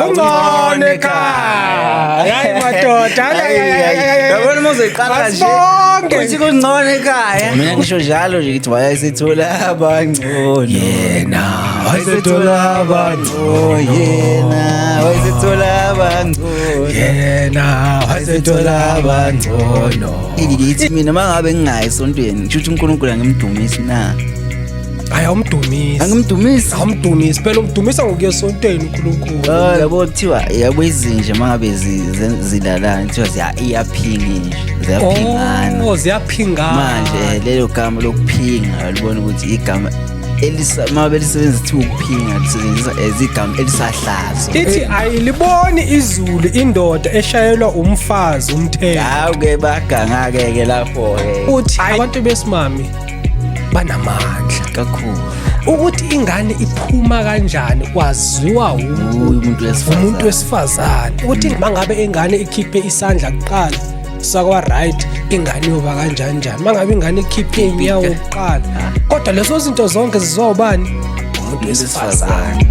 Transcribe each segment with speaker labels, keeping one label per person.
Speaker 1: Kungcono ekhaya. Hayi madoda.
Speaker 2: Yabona mozeqala nje. Uthi kungcono ekhaya. Mina ngisho njalo nje ngithi wayesithola abangcono.
Speaker 1: Yena
Speaker 2: Wayesithola abangcono. Yena wayesithola abangcono.
Speaker 1: Yena wayesithola abangcono.
Speaker 2: Ngithi mina mangabe ngingayi esontweni ngisho uNkulunkulu angimdumisi na.
Speaker 1: Hayi awumdumisi.
Speaker 2: Angimdumisi.
Speaker 1: Awumdumisi phela umdumisa ngokuyesontweni uNkulunkulu.
Speaker 2: Yabo kuthiwa yabo izinje mangabe zilalana kuthiwa iyaphinga nje. Ziyaphingana.
Speaker 1: Ziyaphingana.
Speaker 2: Manje lelo gama lokuphinga libona ukuthi igama mabe lisebenza ukuthi ukuphinga lisebenzisa ezigama elisahlazo.
Speaker 1: Ithi ayiliboni izulu indoda eshayelwa umfazi umthetho.
Speaker 2: Hawu ke baganga ke lapho
Speaker 1: Uthi abantu besimami banamandla
Speaker 2: kakhulu.
Speaker 1: Ukuthi ingane iphuma kanjani kwaziwa umuntu wesifazane. Ukuthi mangabe ingane ikhiphe isandla kuqala sakwa right ingane yoba kanjani njani. Mangabe ingane ikhiphe inyawo kuqala. Kodwa lezo zinto zonke zizobani umuntu wesifazane.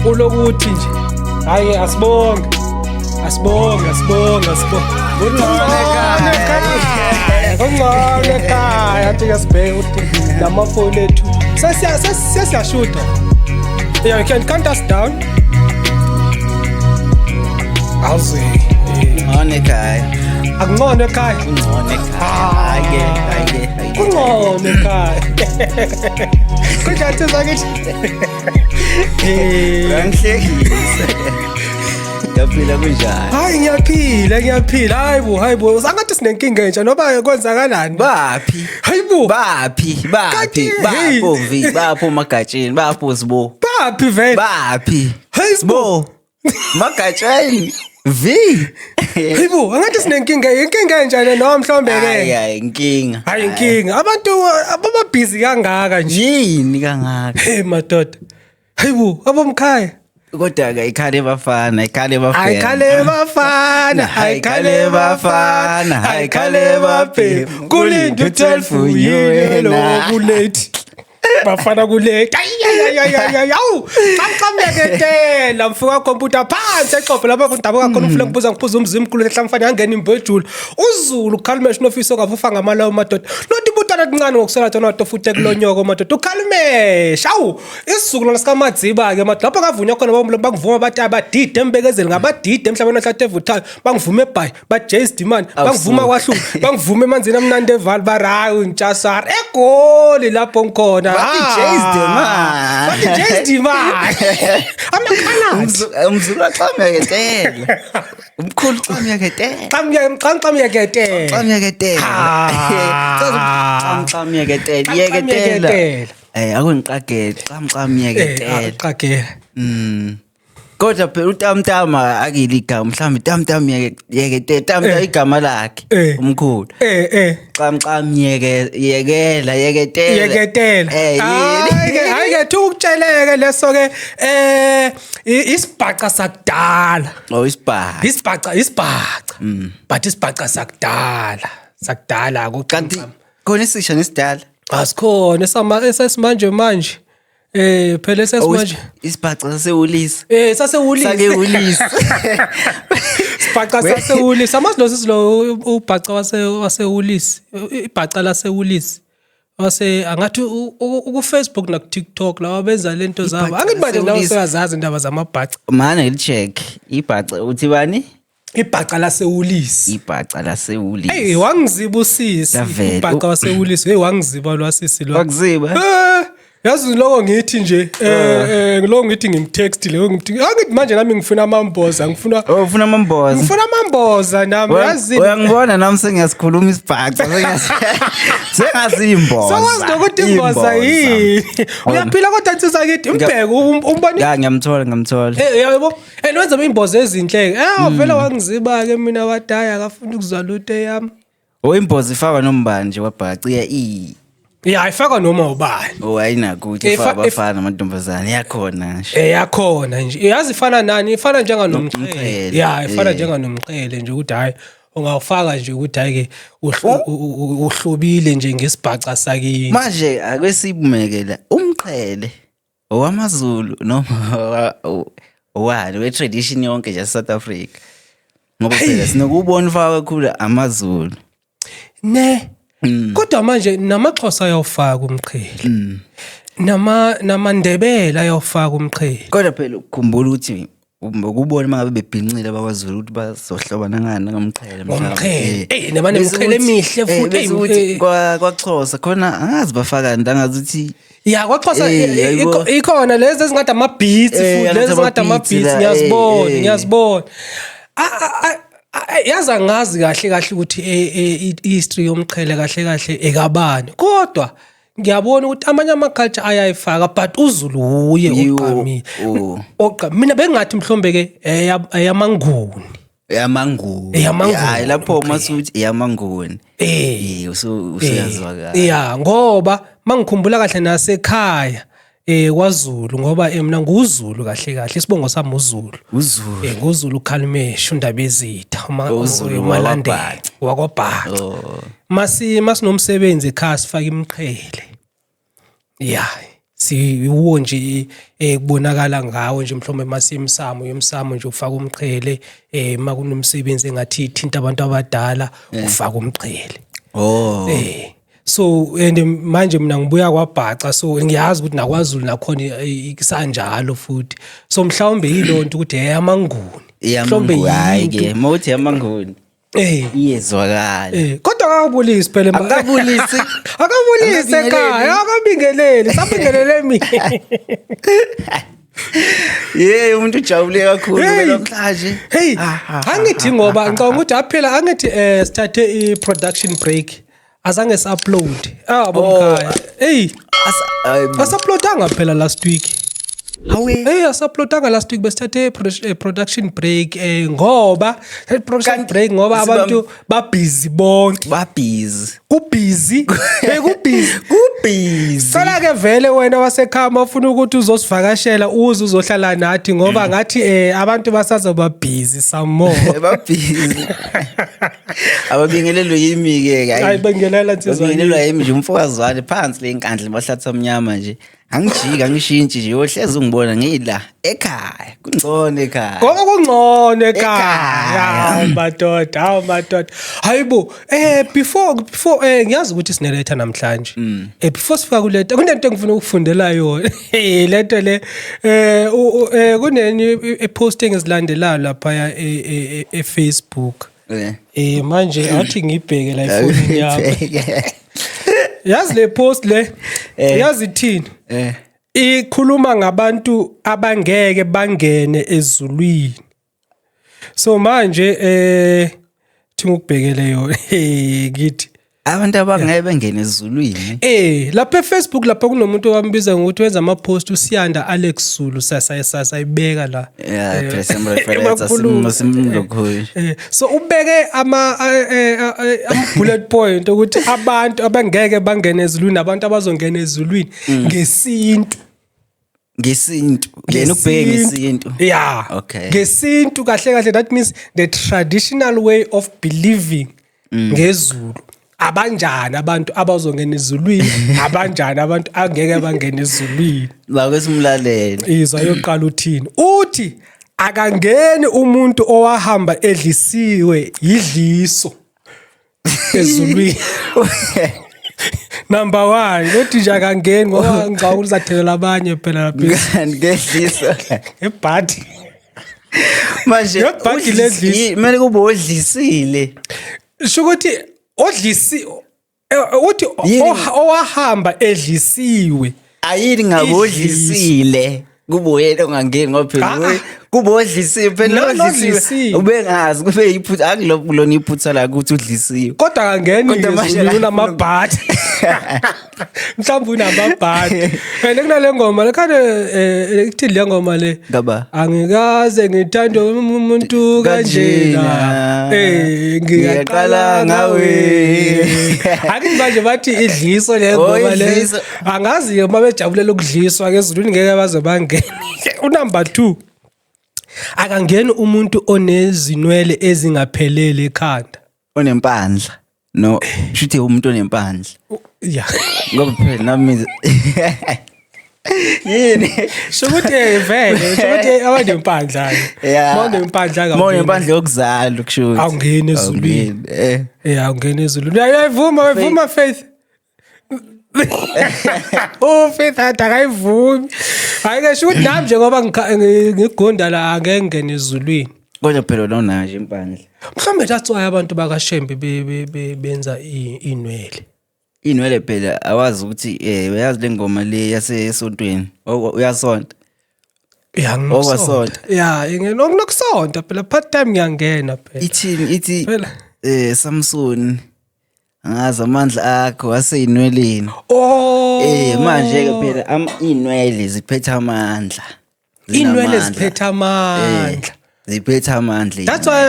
Speaker 1: Ulokuthi nje hayi asibonge kungcono ekhaya athi kasibheke ukuthi lamafoni ethu sesiyashuda. Yeah, you can count us down. Awuzi
Speaker 2: Ngcono ekhaya.
Speaker 1: Akungcono ekhaya.
Speaker 2: Kungcono ekhaya. Hayi.
Speaker 1: Kungcono ekhaya. Kunjathi zakithi.
Speaker 2: Ngihlekisa. Yaphila kunjani?
Speaker 1: Hayi ngiyaphila. Hayibo. Sangathi sinenkinga entsha noba kwenzakalani?
Speaker 2: Baphi?
Speaker 1: Hayibo.
Speaker 2: Baphi? Bapho magatsheni, bapho sibo.
Speaker 1: Baphi vele?
Speaker 2: Baphi?
Speaker 1: Hayibo.
Speaker 2: Magatsheni.
Speaker 1: Hayibo, angathi sinenkinga enjani noma mhlombe ke?
Speaker 2: Hayi inkinga.
Speaker 1: Hayi inkinga. Abantu ababhizi kangaka nje.
Speaker 2: Yini kangaka?
Speaker 1: Hey madoda. Hayibo, abomkhaya.
Speaker 2: Kodwa ke ikhale bafana.
Speaker 1: Ayikhale bafana. Kulinda utelfu yini lo kulate. Bafana kulate. Awu. Kamyeketela mfuka computer phansi eqophe lapha kundaba kakhona ufuna ngiphuza umzimkhulu ehlamfana yangena imbejulu. Uzulu Khalmesh nofisa ongafufa ngamalawo madoda. Nothi butana kancane ngokusela thona futhi kulonyoko madoda. uKhalmesh. Awu isizukulwana sikaMadziba ke madoda. Lapha kavunywa khona bangivuma bathi abadide embekezeli ngabadide emhlabeni ohlathi evuthayo. Bangivume ebhayi, ba Jace Demand, bangivuma kwahlulu, bangivume emanzini amnandi eval barawu intshasara. Egoli lapho ngikhona.
Speaker 2: Bathi Jace Demand.
Speaker 1: Amakhaladi.
Speaker 2: Umzulu axameketela. Umkhulu xameketela. Yeketela. Akungiqagela,
Speaker 1: Qagela.
Speaker 2: Kodwa phela uTamtama akiligama mhlawumbe Tamtam yeketela, Tamtam igama lakhe umkhulu. Yeketela.
Speaker 1: Hayi ke thukutsheleke leso ke isibhaqa sakudala. Isibhaqa. But isibhaqa sakudala
Speaker 2: Kanti khona isisha nesidala.
Speaker 1: Asikhona esesimanje manje. Phela esesimanje
Speaker 2: isibhaqa sasewulisa.
Speaker 1: Sasewulisa. Isibhaqa sasewulisa. Amazi lo ubhaqa wasewulisa. Ibhaqa lasewulisa. Angathi ku Facebook na ku TikTok lawa benza lento zabo. Angithi manje nawe uyazazi indaba zamabhaca.
Speaker 2: Mana ngilicheck. Ibhaca uthi bani?
Speaker 1: Ibhaca lasewulisa.
Speaker 2: Hey
Speaker 1: wangizibusisi. Ibhaca wasewulisa. Hey wangiziba lwasisi lo.
Speaker 2: Wakuziba?
Speaker 1: yazi lokho ngithi nje lokho ngithi ngimtext leyo ngithi angithi manje nami ngifuna amamboza ngifuna amamboza nami yazi
Speaker 2: uyangibona nami sengiyasikhuluma isibhaxa sengasimboza
Speaker 1: sawazi nokuthi imboza yini uyaphila kodwa nsizwa kithi umbheke umboni
Speaker 2: ya ngiyamthola
Speaker 1: yabo wenza imboza ezinhle vele wangiziba ke mina wadaya akafuna ukuzwa lutho yami
Speaker 2: imboza ifaka nombani nje wabhaca
Speaker 1: ya ifaka noma ubani
Speaker 2: ayinakuthi ifaka abafana amantombazane yakhona nje
Speaker 1: yakhona nje yazi ifana nani ifana njenganomqhele ifana njenganomqhele nje ukuthi hayi ungawufaka nje ukuthi hayi ke uhlubile nje ngesibhaca sakini
Speaker 2: manje akwesibumekela umqhele owamaZulu noma owani we-tradition yonke nje South Africa ngoba phela sinokubona ufaka kakhulu amaZulu
Speaker 1: kodwa manje namaXhosa ayawufaka umqhele namandebela ayawufaka umqhele
Speaker 2: kodwa phela ukukhumbula ukuthi ukubona mangabe bebhinqile bakwaZulu ukuthi bazohlobana ngani ngomqhele
Speaker 1: nemane umqhele emihle futhi
Speaker 2: kwaXhosa khona angazi bafaka ndangazi ukuthi
Speaker 1: kwaXhosa ikhona lezi ezingathi ama-beats futhi lezi ezingathi ama-beats ngiyazibona yaza ngazi kahle ukuthi history yomqhele kahle ekabani kodwa ngiyabona ukuthi amanye ama-culture ayayifaka but uZulu uye uqhamile mina bengathi mhlombe ke eyamanguni
Speaker 2: hayi lapho masuthi eyamanguni usuyazwakala
Speaker 1: ngoba mangikhumbula kahle nasekhaya kwaZulu ngoba mina nguZulu kahle isibongo sami uZulu nguZulu Khalmeshe uNdabezitha uMalandela wakwabhaca masinomsebenzi ekhaya sifaka imqhele siwo nje kubonakala ngawo nje mhlawumbe yemsamo nje ufaka umqhele makunomsebenzi engathi ithinta abantu abadala ufaka umqhele so and manje mina ngibuya kwabhaca so ngiyazi ukuthi nakwaZulu nakhona isanjalo futhi so mhlawumbe yilonto ukuthi amanguni
Speaker 2: mhlawumbe yike mothi amanguni iyezwakala
Speaker 1: kodwa akabulisi phela
Speaker 2: akabulisi
Speaker 1: ekhaya akabingeleli sabingelele mina
Speaker 2: umuntu ujabule kakhulu namhlanje
Speaker 1: angithi ngoba ngicabanga ukuthi aphela angithi sithathe i-production break azange si-upload bomkhaya as-uploadanga phela last week as-uploadanga last week besithathe production break ngoba production break ngoba abantu babhizi bonke kubhizi sala ke vele wena wasekhama ufuna ukuthi uzosivakashela uzohlala nathi ngoba ngathi abantu basazoba busy some more
Speaker 2: babhizi ababingelelwe yimi ke
Speaker 1: hayi bengelela nsizwa
Speaker 2: babingelelwa yimi nje umfokazi wale phansi lenkandla bahlatha omnyama nje angijika ngishintshi nje yohleze ungibona ngila ekhaya kungcono ekhaya
Speaker 1: ngoba kungcono ekhaya madoda hayibo before ngiyazi ukuthi sineletha namhlanje before sifika kuletha kunento engifuna ukufundela yona lento le kuneni eposting ezilandelayo lapha eFacebook manje athi ngibheke la ifoni yami yazi le post le yazi ithini ikhuluma ngabantu abangeke bangene ezulwini so manje ngikubhekele yona ngithi
Speaker 2: abantu abangeke bengene ezulwini
Speaker 1: lapha eFacebook lapha kunomuntu owambiza ngokuthi wenza ama post uSiyanda Alex Zulu sayibeka la so ubeke ama bullet point ukuthi abantu abangeke bangene ezulwini abantu abazongena ezulwini ngesintu
Speaker 2: yena ubheke ngesintu
Speaker 1: okay ngesintu kahle that means the traditional way of believing ngezulu abanjani abantu abazongena ezulwini abanjani abantu angeke bangene ezulwini
Speaker 2: la kwesimlalelo
Speaker 1: izwa yoqala uthini uthi akangeni umuntu owahamba edlisiwe idliso ezulwini number 1 uthi nje akangeni ngoba ngicabanga uzathelela abanye phela lapha
Speaker 2: ngedliso
Speaker 1: ebhadi
Speaker 2: manje kumele kube odlisile
Speaker 1: sho ukuthi uthi owahamba edlisiwe
Speaker 2: ayini ngabodlisile kubuye ongangeni ngoba phela kubodlisiwe phela odlisiwe ubengazi kube iphutha akulona iphutha la ukuthi udlisiwe
Speaker 1: kodwa kangeni ngizulu unamabhathi mhlawumbe unamabhathi wena kunale ngoma lekhane ekuthi le ngoma le
Speaker 2: ngaba
Speaker 1: angikaze ngithande umuntu kanjena ngiyaqala ngawe akithi manje bathi idliso le ngoma le angazi uma bejabulela ukudliswa ke ezulwini ngeke baze bangene unumber 2 akangeni umuntu onezinwele ezingaphelele ekhanda
Speaker 2: onempandla no shuthi umuntu onempandla
Speaker 1: yeah
Speaker 2: ngoba phela nami yini
Speaker 1: shokuthi vele shokuthi abanempandla monempandla
Speaker 2: monempandla yokuzala kusho
Speaker 1: awungene ezulwini awungene ezulwini ayivuma Faith Faith akayivumi ayike shokuthi nami nje ngoba ngigonda la angeke ngene ezulwini
Speaker 2: kodwa phela lona nje impandla
Speaker 1: mhlawumbe that's why abantu bakashembe benza inwele
Speaker 2: phela awazi ukuthi uyazi le ngoma le yasesontweni uyasonta
Speaker 1: nginosonta nginokusonta phela part time ngiyangena phela
Speaker 2: ithi Samson angazi amandla akho aseyinweleni manje ke phela inwele ziphethe amandla
Speaker 1: inwele ziphethe amandla
Speaker 2: ziphethe amandla
Speaker 1: that's why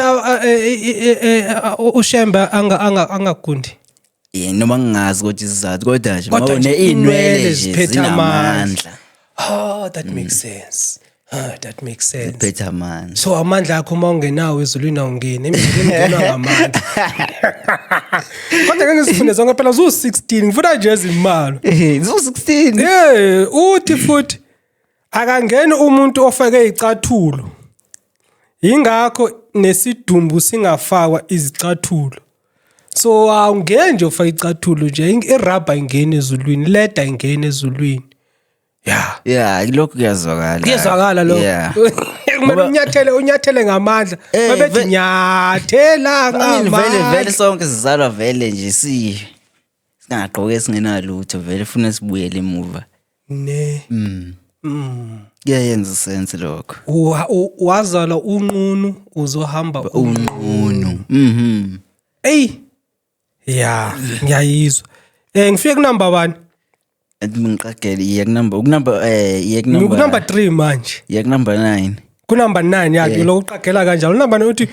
Speaker 1: ushemba angagundi
Speaker 2: noma ngingazi ukuthi isizathu kodwa nje mawone inwele ziphethe amandla
Speaker 1: that makes sense that makes sense
Speaker 2: ziphethe amandla
Speaker 1: so amandla akho maungenawo ezulwini awungene emzini ngamandla kodwa ke ngizifune zonke phela zu16 ngifuna nje izimalo
Speaker 2: zu16
Speaker 1: uthi futhi akangeni umuntu ofake icathulo ingakho nesidumbu singafakwa izicathulo so awungene nje ufaka icathulo nje irubber ingene ezulwini leda ingene ezulwini
Speaker 2: lokho
Speaker 1: kuyazwakala lokho kumele unyathele ngamandla babethi nyathela ngamandla
Speaker 2: vele sonke sizalwa vele nje singaqoke singenalutho vele ufuna sibuyele emuva kuyayenza sense lokho
Speaker 1: wazala unqunu uzohamba
Speaker 2: unqunu
Speaker 1: ngiyayizwa ngifike kunumber 1
Speaker 2: ngiqagele kunumber
Speaker 1: 3 manje
Speaker 2: kunumber 9
Speaker 1: kunumber 9 lokuqagela kanjalo number 9 uthi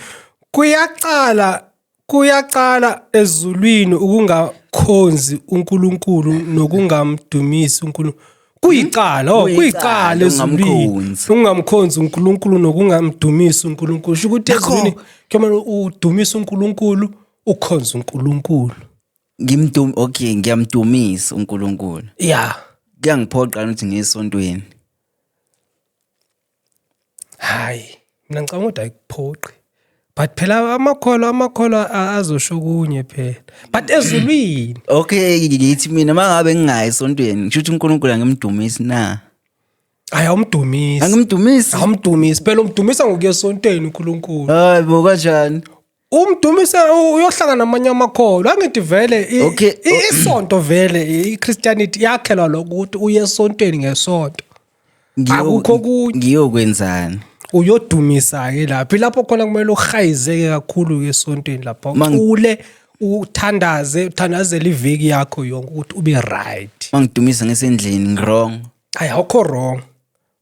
Speaker 1: kuyaqala ezulwini ukungakhonzi uNkulunkulu nokungamdumisi uNkulunkulu kuyiqala ezulwini ungamkhonzi uNkulunkulu nokungamdumisi uNkulunkulu ukuthi ezulwini kuyomela udumisa uNkulunkulu ukhonza uNkulunkulu
Speaker 2: ngiyamdumisa uNkulunkulu kuyangiphoqa ukuthi ngiyesontweni
Speaker 1: hayi mina ngicabanga ukuthi ayikuphoqi but phela amakholwa azosho kunye phela but ezulwini
Speaker 2: ngithi mina mangabe ngingayi esontweni ngisho ukuthi uNkulunkulu angimdumisi na
Speaker 1: angimdumisi phela umdumisa ngokuya esontweni uNkulunkulu
Speaker 2: bo kanjani
Speaker 1: umdumisa uyohlangana namanye amakholwa angithi vele isonto vele iChristianity yakhelwa lokuthi uye esontweni ngesonto akukho kunye
Speaker 2: ngiyokwenzani
Speaker 1: uyodumisa ke lapho khona kumele uhayizeke kakhulu esontweni lapha ucule uthandazele iveki yakho yonke ukuthi ube right
Speaker 2: mangidumisa ngesendlini ngwrong
Speaker 1: awukho wrong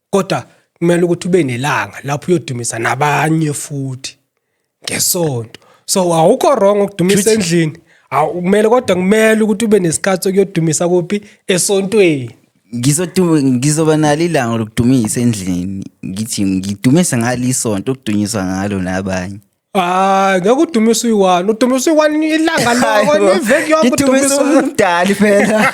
Speaker 1: kodwa kumele ukuthi ube nelanga lapho uyodumisa nabanye futhi ngesonto so awukho wrong ukudumisa endlini kumele kodwa kumele ukuthi ube nesikhathi sokuyodumisa kuphi esontweni
Speaker 2: ngizoba nalo ilanga lokudumisa endlini ngithi ngidumisa ngalo isonto ukudunyiswa ngalo nabanye
Speaker 1: ngeke udumisa uyi1 udumisa uyi1 ilanga lakho neveki yakho
Speaker 2: udumisa umdali phela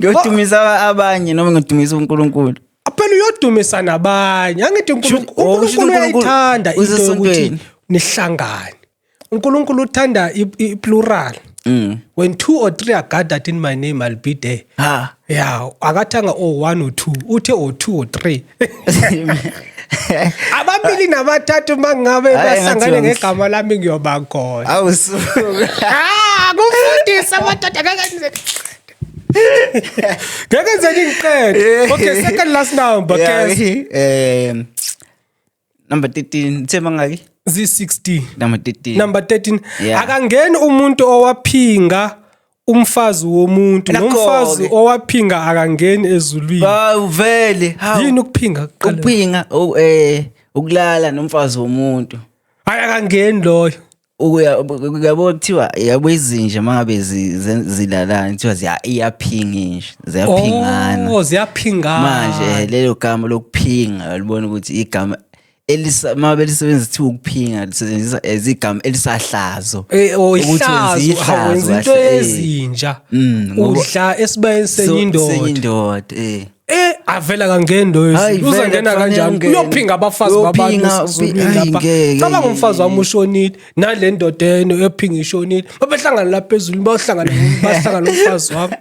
Speaker 2: ngiyodumisa abanye noma ngidumisa uNkulunkulu
Speaker 1: phela uyodumisa nabanye angithi uNkulunkulu uyayithanda into yokuthi nihlangane uNkulunkulu uthanda i-plural when 2 or 3 are gathered in my name I'll be there akathanga 1 or 2 uthe 2 or 3 ababili nabathathu mangabe basangane ngegama lami ngiyoba khona
Speaker 2: awusuka
Speaker 1: kufundisa abathathu Ngeke nje ngiqede. Okay, second last number guess.
Speaker 2: Number 13 thema ngaki?
Speaker 1: Z60.
Speaker 2: Number 13.
Speaker 1: Number 13.
Speaker 2: Yeah.
Speaker 1: Akangeni umuntu owaphinga umfazi womuntu nomfazi owaphinga akangeni ezulwini.
Speaker 2: Vele.
Speaker 1: Yini ukuphinga?
Speaker 2: Ukuphinga ukulala nomfazi womuntu.
Speaker 1: Akangeni loyo.
Speaker 2: Uyabo kuthiwa yabo izinja mangabe zilalana kuthiwa iyaphinga nje ziyaphingana.
Speaker 1: Oh, ziyaphingana.
Speaker 2: Manje lelo gama lokuphinga libona ukuthi igama mabe lisebenzisa ukuphinga lisebenzisa ezigama elisahlazo.
Speaker 1: Ihlazo wenza into ezinja. Udla esibayeni senyindoda. Avela kangeni lo uzangena kanjani uyophinga abafazi babantu sizulwini lapha caba ngumfazi wami ushonile nale ndoda ephinga ishonile babehlangana lapha ezulwini bahlangana nomfazi wami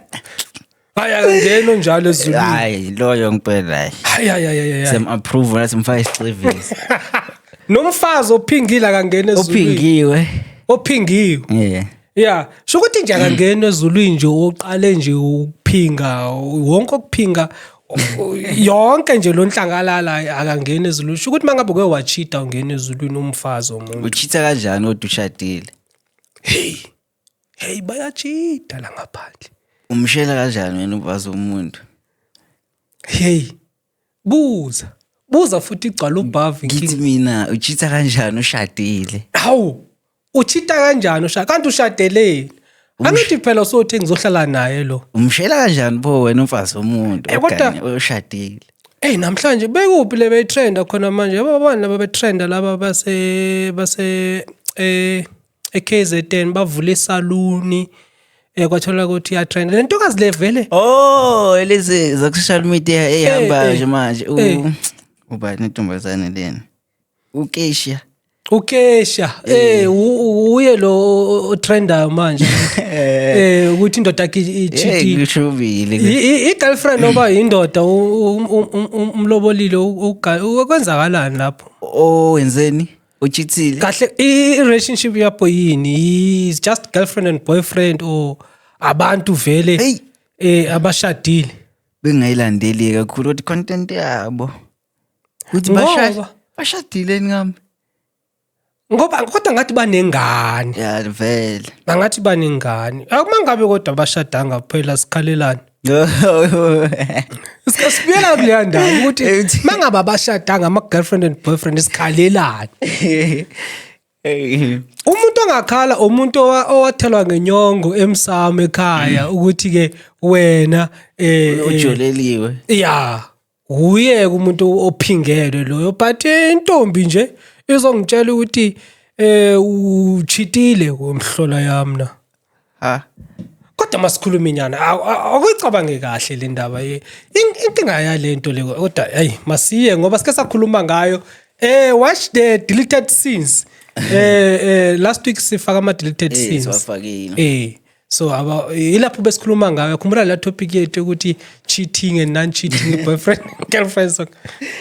Speaker 1: ngeno njalo ezulwini
Speaker 2: hayi loyo ngempela
Speaker 1: hayi
Speaker 2: sem approve la simfaka isixivisi
Speaker 1: nomfazi ophingile kangena ezulwini ophingiwe yeah sho ukuthi nje akangena ezulwini nje oqale nje ukuphinga wonke ukuphinga yonke nje lo nhlangalala akangena ezulwini sho ukuthi mangabe ke wachita ungena ezulwini umfazi omuntu
Speaker 2: uchitha kanjani kodwa ushadile
Speaker 1: hey bayachita la ngaphandle
Speaker 2: umshela kanjani wena umfazi womuntu
Speaker 1: hey buza futhi igcwala ubhavi
Speaker 2: ngithi mina uchitha kanjani ushadile
Speaker 1: hawu uchita kanjani kanti ushadeleni angithi phela sothi ngizohlala naye lo
Speaker 2: umshela kanjani pho wena umfazi womuntu okanye ushadile
Speaker 1: namhlanje bekuphi le betrenda khona manje ababani laba betrenda laba base KZN bavula isaluni kwathola ukuthi ya trend lento kazilevele
Speaker 2: eleze za social media ehamba nje manje ubani intombazane lena
Speaker 1: Ukesha uye lo trender manje ukuthi indoda yakhe ichithile
Speaker 2: ngishubile
Speaker 1: i-girlfriend oba indoda umlobolile ukwenzakalani lapho
Speaker 2: wenzeni uchithile
Speaker 1: kahle i-relationship yapho yini is just girlfriend and boyfriend or abantu vele abashadile
Speaker 2: bengayilandeli kakhulu ukuthi content yabo ukuthi bashadile ngami
Speaker 1: ngoba kodwa ngathi banengane
Speaker 2: vele
Speaker 1: bangathi banengane akumangabe kodwa bashadanga phela sikhalelana Sikasibuyela kuleya ndawo ukuthi mangaba abashadanga ama girlfriend and boyfriend isikhalelana. Umuntu ongakhala umuntu owathelwa ngenyongo emsamo ekhaya ukuthi ke wena
Speaker 2: ujoleliwe.
Speaker 1: Yeah. Uye umuntu ophingele loyo but intombi nje izongitshela ukuthi uchitile ngomhlola yami na.
Speaker 2: Ha.
Speaker 1: Kodwa masikhuluma inyana akuyicabange kahle le ndaba inkinga yalento le kodwa hey masiye ngoba sike sakhuluma ngayo watch the deleted scenes last week sifaka ama deleted scenes
Speaker 2: wafakile
Speaker 1: so ilapho besikhuluma ngayo khumbula la topic yethu ukuthi cheating and non cheating boyfriend girlfriend so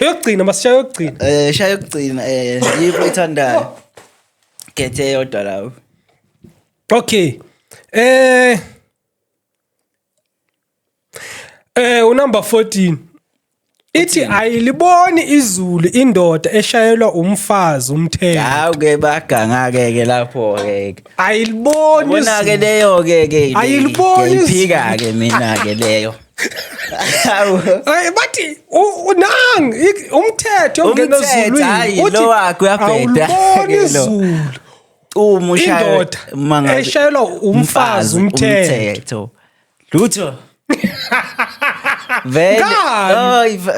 Speaker 1: uyogcina masishaya yogcina
Speaker 2: shaya yogcina yipho ithandayo gethe yodwa lawo
Speaker 1: okay unumber 14 ithi ayiliboni izulu indoda eshayelwa umfazi umthetho
Speaker 2: hawu ke baganga ke lapho ke
Speaker 1: ayiliboni
Speaker 2: bona ke leyo ke
Speaker 1: ayiliboni
Speaker 2: iphika ke mina ke leyo
Speaker 1: bathi unang umthetho ongena ezulwini
Speaker 2: uthi lo wakho uyabheda
Speaker 1: ke lo
Speaker 2: umushaya
Speaker 1: manga eshayelwa umfazi umthetho
Speaker 2: lutho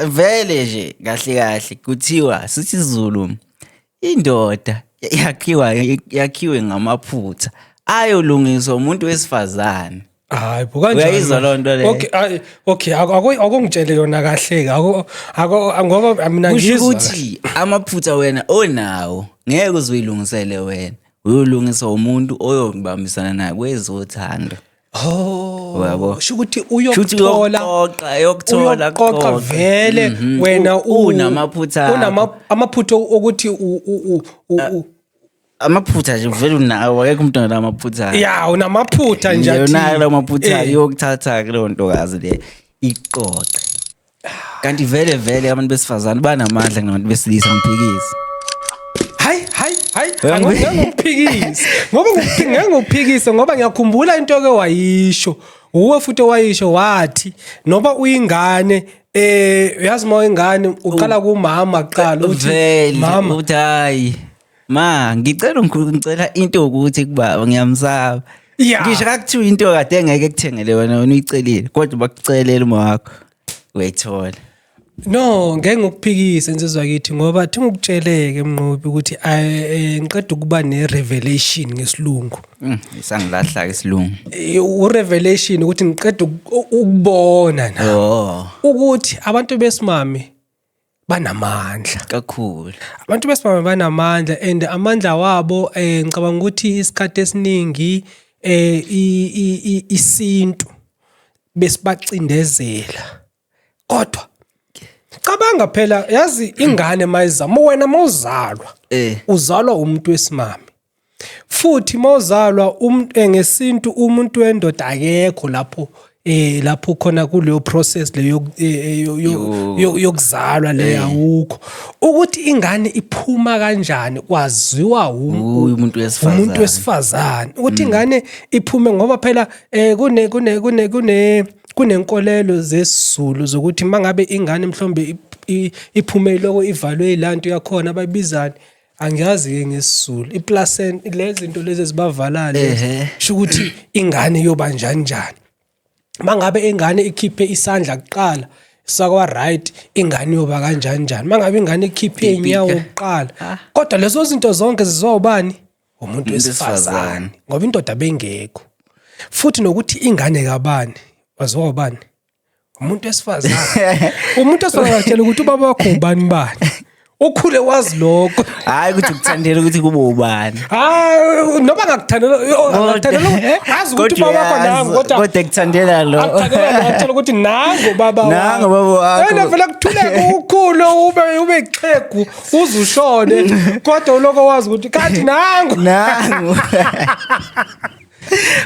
Speaker 2: vele nje kahle kuthiwa sithi Zulu indoda yakhiwe ngamaphutha ayolungiswa umuntu wesifazane
Speaker 1: hayi kanjani
Speaker 2: uyayizwa lonto le
Speaker 1: okay akungitshele yona kahle ngoba mina ngizwa
Speaker 2: ukuthi amaphutha wena onawo ngeke uzuyilungisele wena uyolungisa umuntu oyokubambisana naye kwezothando
Speaker 1: yabo shukuthi uyokuthola qoqa vele wena
Speaker 2: unamaphutha
Speaker 1: amaphutha ukuthi
Speaker 2: amaphutha nje vele unawo akekho umuntu onala amaphutha
Speaker 1: ya unamaphutha nje
Speaker 2: nje
Speaker 1: athi
Speaker 2: unayo la maphutha yokuthatha ke leyo ntokazi le iqoqe kanti vele abantu besifazane banamandla kunabantu besilisa ngiphikisi
Speaker 1: hayi ngokuphikisa ngoba ngokuphikisa ngoba ngiyakhumbula into ke wayisho uwe futhi wayisho wathi noba uyingane uyazi uma ingane uqala kumama kuqala
Speaker 2: uthi mama uthi hayi ngicela into ukuthi kubaba ngiyamsaba ngisho akuthiwa into kade ngeke kuthengele wena uyicelile kodwa bakucelela uma wakho uyayithola
Speaker 1: no ngeke ngokuphikisa insizwa kithi ngoba thi ngikutsheleke emnqobi ukuthi ngiqeda ukuba ne-revelation ngesilungu
Speaker 2: isangilahla ke isilungu
Speaker 1: u-revelation ukuthi ngiqeda ukubona na ukuthi abantu besimame banamandla
Speaker 2: kakhulu
Speaker 1: abantu besimame banamandla and amandla wabo ngicabanga ukuthi isikhathi esiningi isintu besibacindezela kodwa cabanga phela yazi ingane mayizama wena mawuzalwa uzalwa umuntu wesimame futhi mawuzalwa ngesintu umuntu wendoda akekho lapho khona kuleyo process leyo yokuzalwa leya awukho ukuthi ingane iphuma kanjani kwaziwa umuntu wesifazane ukuthi ingane iphume ngoba phela kunenkolelo zesizulu zokuthi mangabe ingane mhlombe iphume lokho ivalwe ilanto yakhona abayibizani angiyazi ke ngesizulu iplacenta lezi zinto lezi ezibavalale sho ukuthi ingane yoba njani mangabe ingane ikhiphe isandla kuqala sakwa right ingane yoba kanjani mangabe ingane ikhiphe inyawo kuqala kodwa lezo zinto zonke zizobani umuntu wesifazane ngoba indoda bengekho futhi nokuthi ingane kabani waziwa ubani umuntu wesifazane umuntu wesifazane atshela ukuthi ubaba wakho ubani ukhule wazi lokho
Speaker 2: hayi ukuthi ukuthandela ukuthi kube ubani
Speaker 1: noba ngakuthandela azi ukuthi ubaba wakho nangu
Speaker 2: kodwa kuthandela lo
Speaker 1: atshela ukuthi nangu baba
Speaker 2: wakho
Speaker 1: wena vele kuthuleke ukhulu ube ixhegu uzushone kodwa uloko wazi ukuthi kanti nangu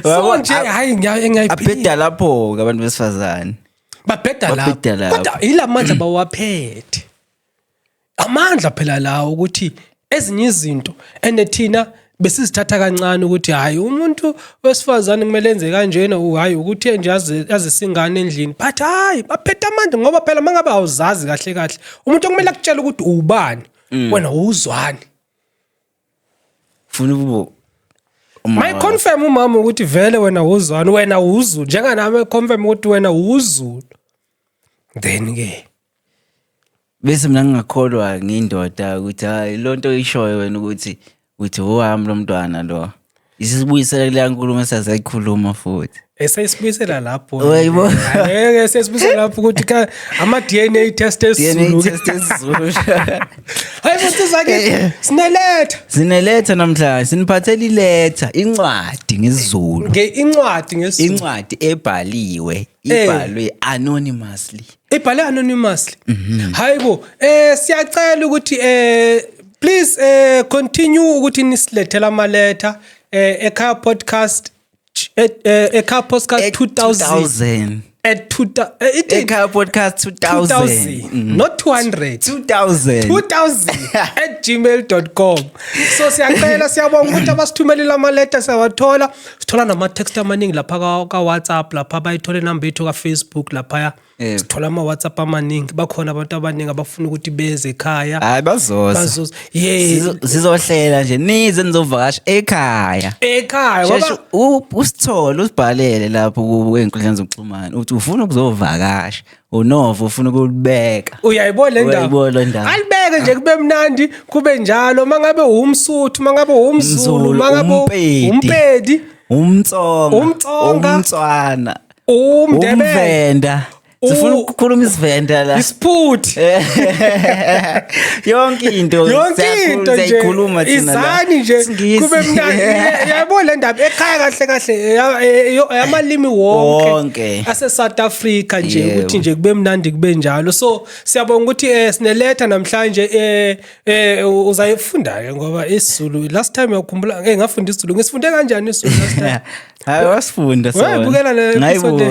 Speaker 1: so nje hayi ngiyayiphila
Speaker 2: abheda lapho abantu besifazane
Speaker 1: babheda lapho kodwa ilamandla bawaphethe amandla phela lawo ukuthi ezinye izinto thina besizithatha kancane ukuthi hayi umuntu wesifazane kumele enze kanjena hayi ukuthi nje azisingane endlini but hayi baphethe amandla ngoba phela mangabe awuzazi kahle umuntu okumele akutshela ukuthi ubani wena uzwani
Speaker 2: ufuna ukuba
Speaker 1: my confirm umama ukuthi vele wena uzwani wena uZulu njenganami confirm ukuthi wena uZulu then ke
Speaker 2: bese mina ngingakholwa ngindoda ukuthi hayi lonto ishoyo wena ukuthi owami lo mntwana lo isibuyisela kule nkulumo esazikhuluma futhi
Speaker 1: esayisibuyisela lapho ngeke sesibuyisela lapho ukuthi ama DNA test esizulu hayi futhi sake sineletha
Speaker 2: namhlanje siniphathela iletha incwadi ngesizulu incwadi ebhaliwe ibhalwe anonymously
Speaker 1: hayibo siyacela ukuthi please continue ukuthi nisilethela amaletha ekhaya podcast ekhaya podcast 2000
Speaker 2: ekhaya podcast 2000
Speaker 1: not 200 2000 so siyacela siyabonga ukuthi abasithumelela amaleta siyawathola sithola nama-text amaningi lapha ka-WhatsApp lapha bayithole number yethu ka-Facebook lapha sithola ama-WhatsApp amaningi bakhona abantu abaningi abafuna ukuthi beze ekhaya
Speaker 2: hayi bazoza sizohlela nje nize nizovakasha ekhaya ngoba usithole usibhalele lapho kwenkundleni zokuxhumana uthi ufuna ukuzovakasha uNovo ufuna ukulibeka
Speaker 1: uyayibona le ndaba alibeke nje kube mnandi kube njalo mangabe umsuthu mangabe umZulu mangabe umpedi
Speaker 2: umtsonga umtswana
Speaker 1: umvenda
Speaker 2: Sifuna ukukhuluma isivenda la.
Speaker 1: Isiphuthi.
Speaker 2: Yonke into siyakhuluma thina la.
Speaker 1: Izani nje kube mnandi. Yabo le ndaba ekhaya kahle yamalimi wonke ase South Africa nje ukuthi nje kube mnandi kube njalo. So siyabonga ukuthi sineletha namhlanje uzayifunda ke ngoba isiZulu last time yakukhumbula ngafunda isiZulu ngisifunde kanjani isiZulu last time.
Speaker 2: Hayi wasifunda sona.
Speaker 1: Bukhela le episode.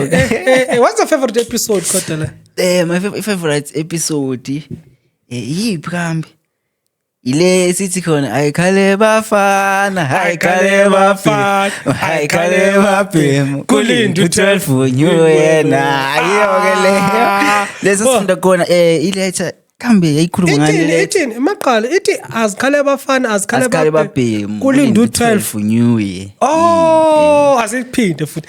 Speaker 1: What's your favorite episode kodwa la?
Speaker 2: My favorite episode yiphi kambi? Ile sithi khona ayikhale bafana ayikhale baphem kulinda 12 nyu yena ayiyoke leyo lesifunda khona iletha kambe yayikhuluma ngani
Speaker 1: ithini emaqala ithi azikhale bafana azikhale
Speaker 2: baphem
Speaker 1: kulinda 12
Speaker 2: nyu ye
Speaker 1: asiphinde futhi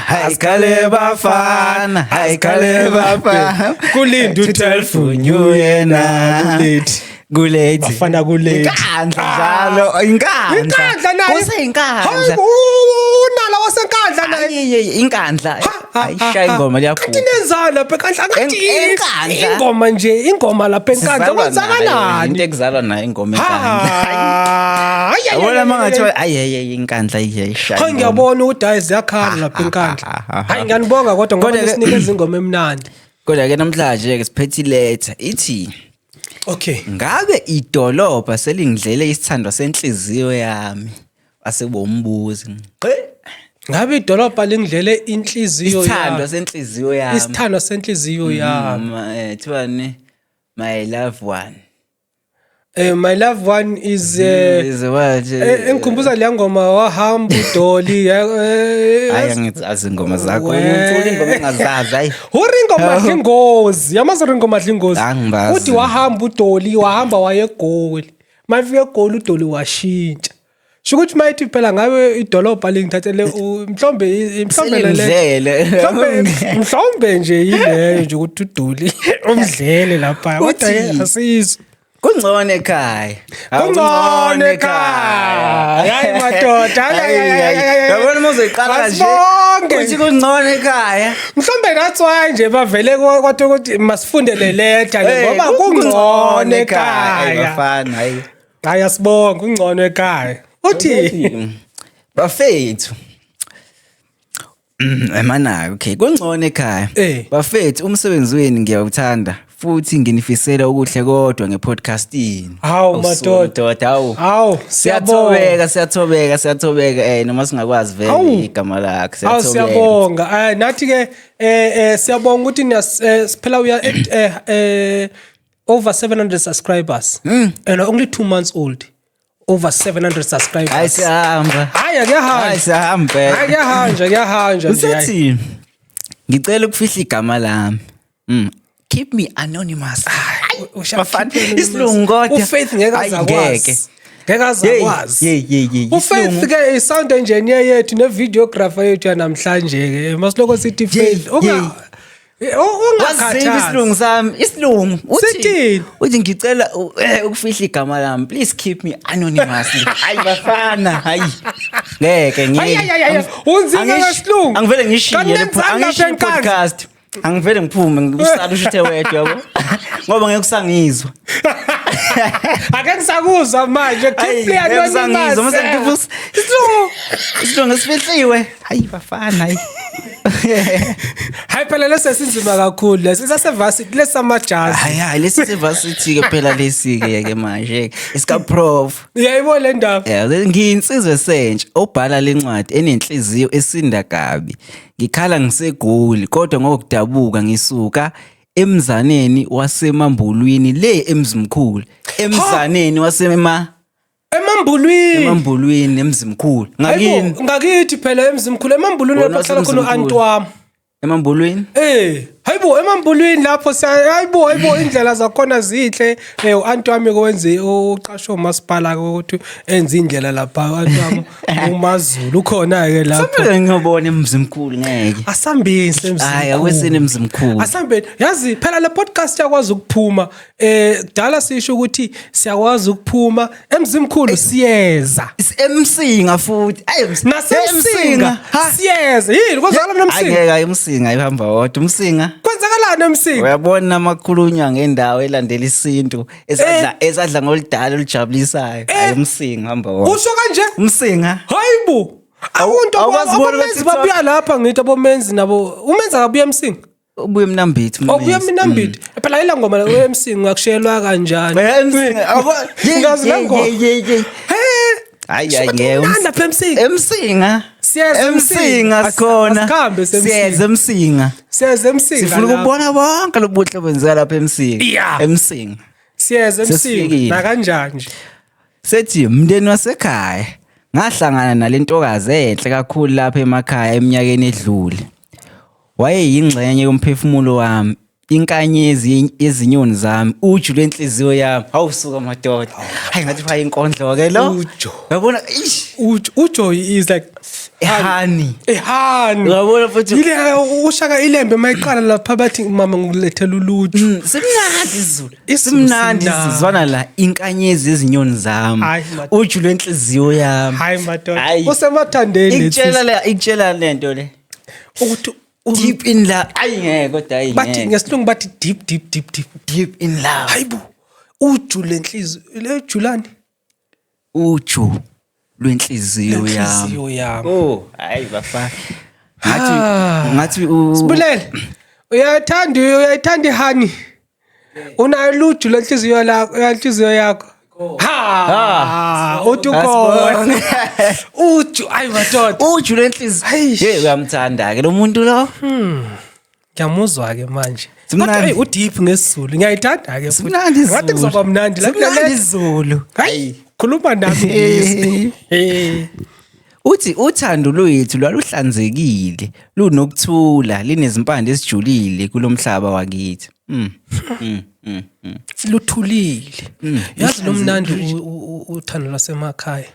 Speaker 2: ayikhale bafana kulinda 12 nyu yena Kulethi
Speaker 1: bafana kulethi
Speaker 2: inkandla nayo kuseyinkandla
Speaker 1: unala wasenkandla naye
Speaker 2: inkandla ayishaya ingoma liyakhula
Speaker 1: inenzala lapha enkandla kathi ingoma nje ingoma lapha enkandla kwenzakalani
Speaker 2: into ekuzalwa nayo ingoma enkandla wona mangathiwa ayi inkandla iyishaya
Speaker 1: hayi ngiyabona ukuthi hayi ziyakhala lapha enkandla hayi ngiyanibonga kodwa ngoba sinikeza ingoma emnandi
Speaker 2: kodwa ke namhlanje ke siphethe letter ithi
Speaker 1: okay
Speaker 2: ngabe idolobha selingidlele isithandwa senhliziyo yami asebombuzi
Speaker 1: ngabe idolobha lingidlele inhliziyo
Speaker 2: yami
Speaker 1: isithandwa senhliziyo yami
Speaker 2: thibani my love one
Speaker 1: my love one is
Speaker 2: what
Speaker 1: engikhumbuza le ngoma wahamba uDoli
Speaker 2: ayangithi azingoma zakho umuntu ingoma engazazi hayi
Speaker 1: uRingo Madlingozi yamazi uRingo Madlingozi uthi wahamba uDoli wahamba waye eGoli mafike eGoli uDoli washintsha shukuthi mayithi phela ngabe idolobha lingithathele mhlombe nje yileyo nje ukuthi uDoli umdlele lapha kodwa asizwe
Speaker 2: kungcone ekhaya
Speaker 1: hayi madoda
Speaker 2: yabona muzoyiqala nje uthi kungcone ekhaya
Speaker 1: mhlombe natswa nje bavele kwathi ukuthi masifundele letha ngoba kungcone ekhaya
Speaker 2: bafana
Speaker 1: hayi asibonga kungcone ekhaya uthi
Speaker 2: bafethu emana okay kungcone ekhaya bafethu umsebenzi wenu ngiyawuthanda futhi nginifisela okuhle kodwa ngepodcasting
Speaker 1: hawu madoda hawu
Speaker 2: siyathobeka noma singakwazi vele igama lakhe
Speaker 1: siyabonga nathi ke siyabonga ukuthi siphela uya over 700 subscribers and only 2 months old over 700 subscribers
Speaker 2: ayisihamba
Speaker 1: kuyahanja
Speaker 2: usethi ngicela ukufihla igama lami keep me anonymous bafana isilungu kodwa
Speaker 1: uFaith ngeke azakwazi uFaith ke sound engineer yethu ne videographer yethu yanamhlanje ke masiloko sithi Faith
Speaker 2: isilungu sami isilungu uthi ngicela ukufihla igama lami please keep me anonymous hayi bafana hayi ngeke
Speaker 1: unzima ngesilungu
Speaker 2: angivele ngishiye podcast angivele ngiphume ngisala ushithe wedwa yabo ngoba ngeke usangizwa
Speaker 1: ake ngisakuzwa manje keep me anonymous
Speaker 2: isilungu ngesifihliwe hayi bafana hayi
Speaker 1: hayi phela lesinzima kakhulu lesisevasithi lesamajazi
Speaker 2: hayi lesisevasithi ke phela lesi ke manje isika prof
Speaker 1: yayibona le ndaba
Speaker 2: ngiyinsizwe sentsha obhala lencwadi enenhliziyo esinda kabi ngikhala ngisegoli kodwa ngokudabuka ngisuka emzaneni wasemambulwini le emzimkhulu emzaneni emambulwini emzimkhulu
Speaker 1: ngakithi phela emzimkhulu emambulwini lapho hlala khona uAntwami
Speaker 2: emambulwini
Speaker 1: hayibo emambulwini lapho hayibo indlela zakhona zihle uAntwami kwenze uqasho umasipala ukuthi enze indlela lapha uAntwami uMazulu ukhona ke lapho
Speaker 2: Sambe ngiyobona emzimkhulu ngeke
Speaker 1: asambise emzimkhulu
Speaker 2: hayi awesini emzimkhulu
Speaker 1: asambe yazi phela le podcast yakwazi ukuphuma kudala sisho ukuthi siyakwazi ukuphuma emzimkhulu siyeza
Speaker 2: emsinga futhi
Speaker 1: nasemsinga siyeza yini kozala nomsinga
Speaker 2: angeke emsinga ihamba wodwa umsinga
Speaker 1: Kwenzakalani eMsinga?
Speaker 2: Uyabona amakhulunywa ngendawo elandela isintu esadla ngoludala olujabulisayo. Hayi uMsinga hamba wona.
Speaker 1: Usho kanje?
Speaker 2: uMsinga.
Speaker 1: Hayibo. Abomenzi babuya lapha ngithi abomenzi nabo. Umenza kabuya eMsinga.
Speaker 2: Ubuye Mnambithi.
Speaker 1: Ubuye Mnambithi. Phela ila ngoma eMsinga ngakushiyelwa kanjani?
Speaker 2: eMsinga.
Speaker 1: Ngazi la ngoma.
Speaker 2: Hayi ngeke eMsinga.
Speaker 1: Siyeza
Speaker 2: eMsinga sikhona. Siyeza eMsinga.
Speaker 1: Siyeza eMsinga.
Speaker 2: Sifuna ukubona bonke lobuhle benzeka lapha eMsinga. eMsinga.
Speaker 1: Siyeza eMsinga. Na kanjani nje?
Speaker 2: Sethi umndeni wasekhaya ngahlangana nalentokazi enhle kakhulu lapha emakhaya eminyakeni edlule. Wayeyingxenye yomphefumulo wami, inkanyezi yezinyoni zami, uju lwenhliziyo yami. Awusuka madoda. Hayi ngathi phaya inkondlo ke lo.
Speaker 1: Ujo.
Speaker 2: Uyabona
Speaker 1: ujo is like
Speaker 2: honey.
Speaker 1: Honey.
Speaker 2: Uyabona futhi
Speaker 1: ile ushaka ilembe mayiqala lapha bathi mama ngilethela uluju.
Speaker 2: Simnandi izulu. Simnandi sizwana la inkanyezi yezinyoni zami. Uju lwenhliziyo yami.
Speaker 1: Hayi madoda. Usemathandeni.
Speaker 2: Ikutshela lento le.
Speaker 1: Ukuthi
Speaker 2: deep in love. Ayingeke kodwa ayingeke.
Speaker 1: Bathi ngesilungu bathi deep
Speaker 2: in love.
Speaker 1: Hayibo. Uju lenhliziyo lejulani.
Speaker 2: Uju lwenhliziyo yami. Oh, hayi bafana. Ngathi
Speaker 1: Sibulele. Uyayithanda ihani. Unayo uju lenhliziyo lakho, yenhliziyo yakho. Utukho. Uju ayi madoda.
Speaker 2: Uju lenhliziyo. Uyamthanda ke lo muntu lo?
Speaker 1: Ngiyamuzwa ke manje. Hey udeep ngesizulu. Ngiyayithanda ke futhi. Ngathi kuzoba mnandi la
Speaker 2: izulu.
Speaker 1: Hayi, khuluma nami.
Speaker 2: Uthi uthando lwethu lwaluhlanzekile, lunokuthula, linezimpande ezijulile kulomhlaba wakithi.
Speaker 1: Luthulile. Yazi lo mnandi uthando lwasemakhaya.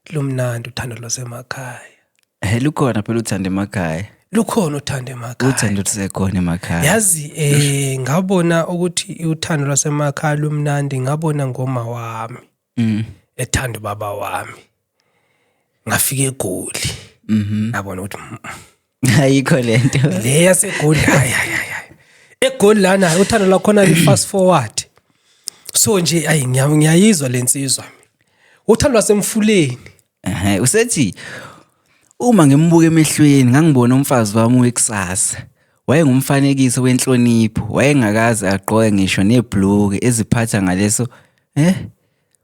Speaker 1: Lo mnandi uthando lwasemakhaya.
Speaker 2: Lukhona phela uthando emakhaya.
Speaker 1: Lukhona uthando emakhaya.
Speaker 2: Uthando lusekhona emakhaya.
Speaker 1: Yazi ngabona ukuthi uthando lwasemakhaya lumnandi ngabona ngoma wami. Ethanda baba wami. Ngafika eGoli. Ngabona ukuthi
Speaker 2: ayikho lento.
Speaker 1: Le yaseGoli hayi. eGoli lana uthando lakhona li fast forward. So nje ayi ngiyayizwa lensizwa. Uthando lwasemfuleni.
Speaker 2: Usethi uma ngimbuka emehlweni ngangibona umfazi wami wekusasa. Wayengumfanekiso wenhlonipho, wayengakazi aqoke ngisho nebhluke eziphatha ngaleso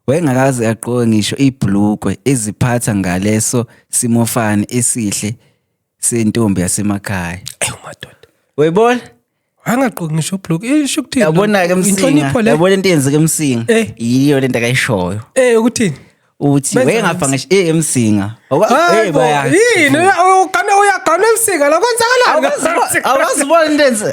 Speaker 2: wayengakazi aqoke ngisho ibhlukwe eziphatha ngaleso simofane esihle sentombi yasemakhaya.
Speaker 1: Ayo madoda.
Speaker 2: Uyibona?
Speaker 1: Angaqoki ngisho ibhlukwe isho ukuthini?
Speaker 2: Yabona ke eMsinga. Yabona into eyenzeka eMsinga. Yiyo lento akayishoyo.
Speaker 1: Ukuthini?
Speaker 2: Uthi wayengapha ngisho eMsinga.
Speaker 1: Baya. Yini uyagana eMsinga la kwenzakalani?
Speaker 2: Awazibona into enze.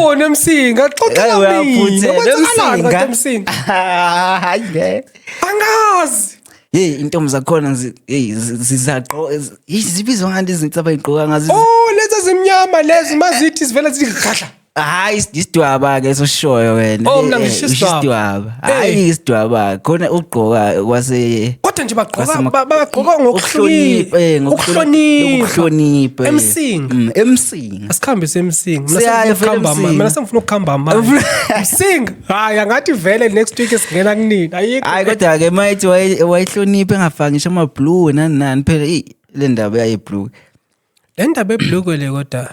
Speaker 1: Wena eMsinga xoxa mina. eMsinga.
Speaker 2: Hayi.
Speaker 1: Angazi.
Speaker 2: Intombi zakhona zizaqo izibizwa ngani izinto abayigqoka ngazi.
Speaker 1: Lezi zimnyama lezi mazithi sivela zithi khahla.
Speaker 2: Hayi isidwaba ke esoshoyo wena.
Speaker 1: Mina ngisho
Speaker 2: isidwaba. Hayi isidwaba khona ugqoka kwase
Speaker 1: kodwa nje bagqoka ngokuhlonipha.
Speaker 2: Ngokuhlonipha.
Speaker 1: eMsinga. Asikhambise eMsinga. Mina sengifuna ukukhamba manje. eMsinga. Hayi angathi vele next week singena kunini. Ayikho.
Speaker 2: Hayi kodwa ke mayithi wayihlonipha engafaki ngisho amabhlue nani phela le ndaba yayiblue.
Speaker 1: Le ndaba eblue le kodwa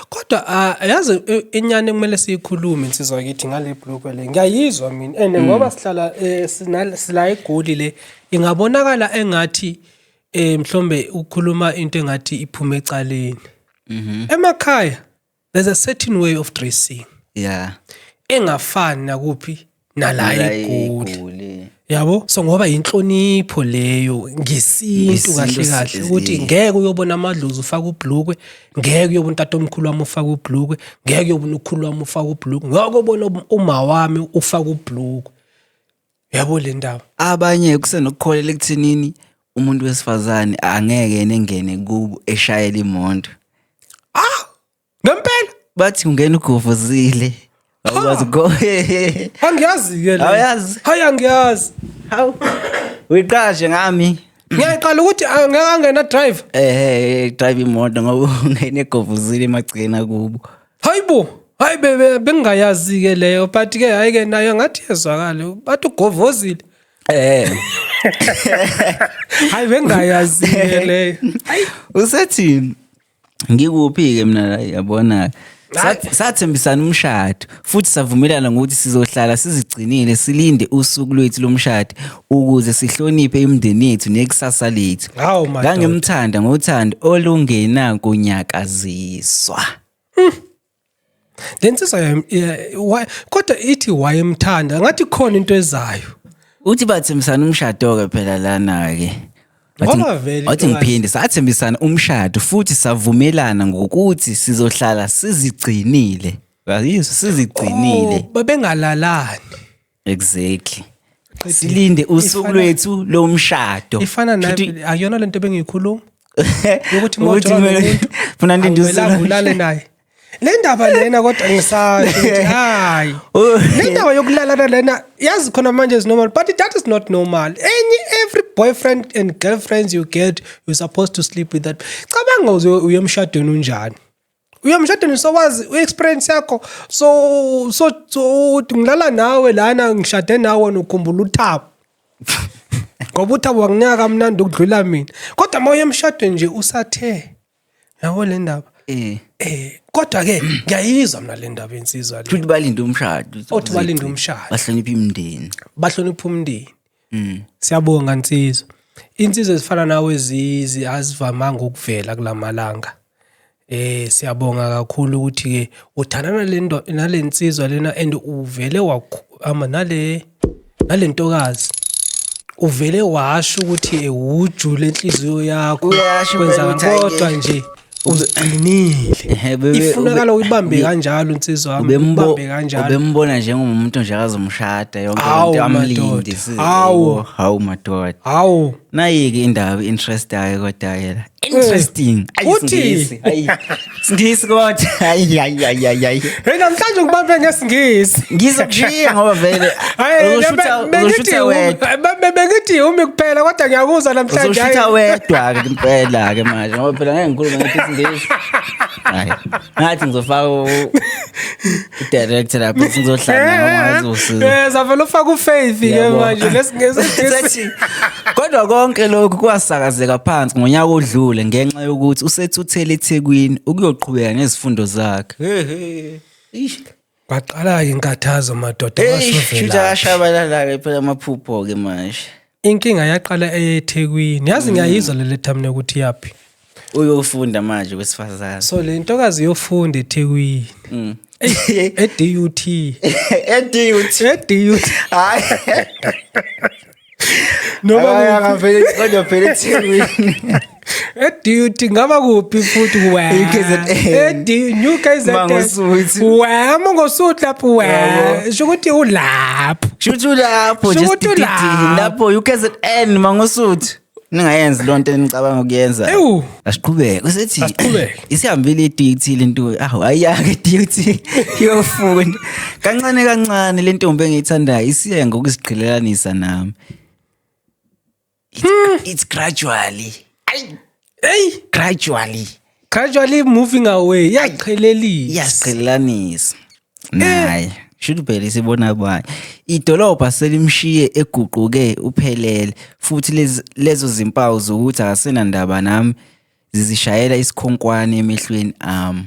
Speaker 1: kodwa yazi inyane kumele siyikhulume insizwa yakithi ngale bhlukwe le. Ngiyayizwa mina and ngoba sihlala sila eGoli le ingabonakala engathi mhlombe ukukhuluma into engathi iphume ecaleni. Emakhaya there's a certain way of dressing. Engafani nakuphi nala eGoli. Yabo so ngoba inhlonipho leyo ngesintu kahle ukuthi ngeke uyobona amadlozi ufaka ubhlukwe, ngeke uyobona utatomkhulu wami ufaka ubhlukwe, ngeke uyobona ukhulu wami ufaka ubhlukwe, ngeke ubona uma wami ufaka ubhlukwe. Yabo le ndaba
Speaker 2: abanye kusenokukholela ekuthenini umuntu wesifazane angeke engene kubo eshayela imoto.
Speaker 1: Ngempela
Speaker 2: bathi ungena ugofuzile. Awuwazi go.
Speaker 1: Angiyazi ke la.
Speaker 2: Awuyazi?
Speaker 1: Hayi angiyazi.
Speaker 2: Hawu. Uyiqashe ngami.
Speaker 1: Ngiyaqala ukuthi angeke angena drive.
Speaker 2: Drive imoto ngoba ungene egovuzile emagcina kubo.
Speaker 1: Hayibo. Hayi bengayazi ke leyo but ke hayi ke nayo ngathi yezwakala bathi ugovozile. Hayi bengayazi ke leyo. Hayi
Speaker 2: usethi ngikuphi ke mina la yabona sathembisana umshado futhi savumelana ukuthi sizohlala sizigcinile silinde usuku lwethu lomshado ukuze sihloniphe imindeni yethu nekusasa lethu. Ngangimthanda ngothando olungena kunyakaziswa.
Speaker 1: Lensizwa kodwa ithi wayemthanda ngathi khona into ezayo.
Speaker 2: Uthi bathembisana umshado ke phela lana ke. Wathi ngiphinde sathembisana umshado futhi savumelana ngokuthi sizohlala sizigcinile. Yayizwa sizigcinile.
Speaker 1: Babengalalani.
Speaker 2: Exactly. Silinde usuku lwethu lomshado.
Speaker 1: Ifana nayo ayona lento bengiyikhuluma. Ukuthi
Speaker 2: funa ndinduzulale
Speaker 1: naye. Le ndaba lena kodwa ngisathi hayi. Le ndaba yokulalana lena yazi khona manje is normal but that is not normal. Every boyfriend and girlfriends you get you're supposed to sleep with that. Cabanga uyemshadweni unjani? Uyemshadweni sowazi uexperience yakho so ngilala nawe lana ngishade nawe nokhumbula uThabo. Ngoba uThabo wanginika kamnandi ukudlula mina. Kodwa mawuyemshadweni nje usathe. Yabo le ndaba. Kodwa ke ngiyayizwa mina le ndaba ensizwa le.
Speaker 2: Futhi balinde umshado.
Speaker 1: Othi balinde umshado.
Speaker 2: Bahlonipha imindeni.
Speaker 1: Bahlonipha umndeni. Siyabonga nsizwa. Insizwe ezifana nawe azivamanga ukuvela kulamalanga. Siyabonga kakhulu ukuthi ke uthandana nalensizwa lena and uvele nalentokazi. Uvele washo ukuthi ujule enhliziyo yakho kwenza kodwa nje uzinile. Ifunakala uyibambe kanjalo insizwa wami ubambe kanjalo.
Speaker 2: Ubembona njengomuntu nje akazomshada yonke into amlindi. Hawu madoda.
Speaker 1: Hawu
Speaker 2: nayike indaba interest yayo kodwa yela. Interesting.
Speaker 1: Uthi
Speaker 2: Singisi kodwa. Hayi.
Speaker 1: Hey namhlanje ngibambe ngesingisi.
Speaker 2: Ngizokushiya ngoba vele uzoshutha wedwa.
Speaker 1: Bengithi umi kuphela kodwa ngiyakuzwa namhlanje.
Speaker 2: Uzoshutha wedwa ke impela ke manje ngoba phela ngeke ngikhulume ngesingisi. Hayi. Ngathi ngizofaka director lapho sizohlala ngamazuzu.
Speaker 1: Zavela ufaka uFaith ke manje lesingisi.
Speaker 2: Kodwa konke lokhu kwasakazeka phansi ngonyaka odlule ngenxa yokuthi usethuthele eThekwini ukuyoqhubeka nezifundo zakhe.
Speaker 1: Baqala inkathazo madoda bashovela.
Speaker 2: Shutha ashabalala ke phela amaphupho ke manje.
Speaker 1: Inkinga yaqala eThekwini. Yazi ngiyayizwa lele thamne ukuthi yapi.
Speaker 2: Uyofunda manje kwesifazana.
Speaker 1: So le ntokazi yofunda eThekwini. eDUT. eDUT.
Speaker 2: Hayi. Noma ngavele kodwa phela eThekwini.
Speaker 1: eDUT ngaba kuphi futhi New KZN. Mangosuthu lapho shukuthi ulapho.
Speaker 2: Shuthi ulapho just lapho UKZN Mangosuthu. Ningayenzi lonto enicabanga ukuyenza. Asiqhubeke. Usethi isihambile eDUT lento ayake eDUT yofunda. Kancane le ntombi engiyithandayo isiye ngokuziqhelelanisa nami. It's gradually. Gradually
Speaker 1: moving away.
Speaker 2: Yaqhelelanisa. Naye. Should phela sibona baye. Idolobha selimshiye eguquke uphelele futhi lezo zimpawu zokuthi akasena ndaba nami zizishayela isikhonkwane emehlweni ami.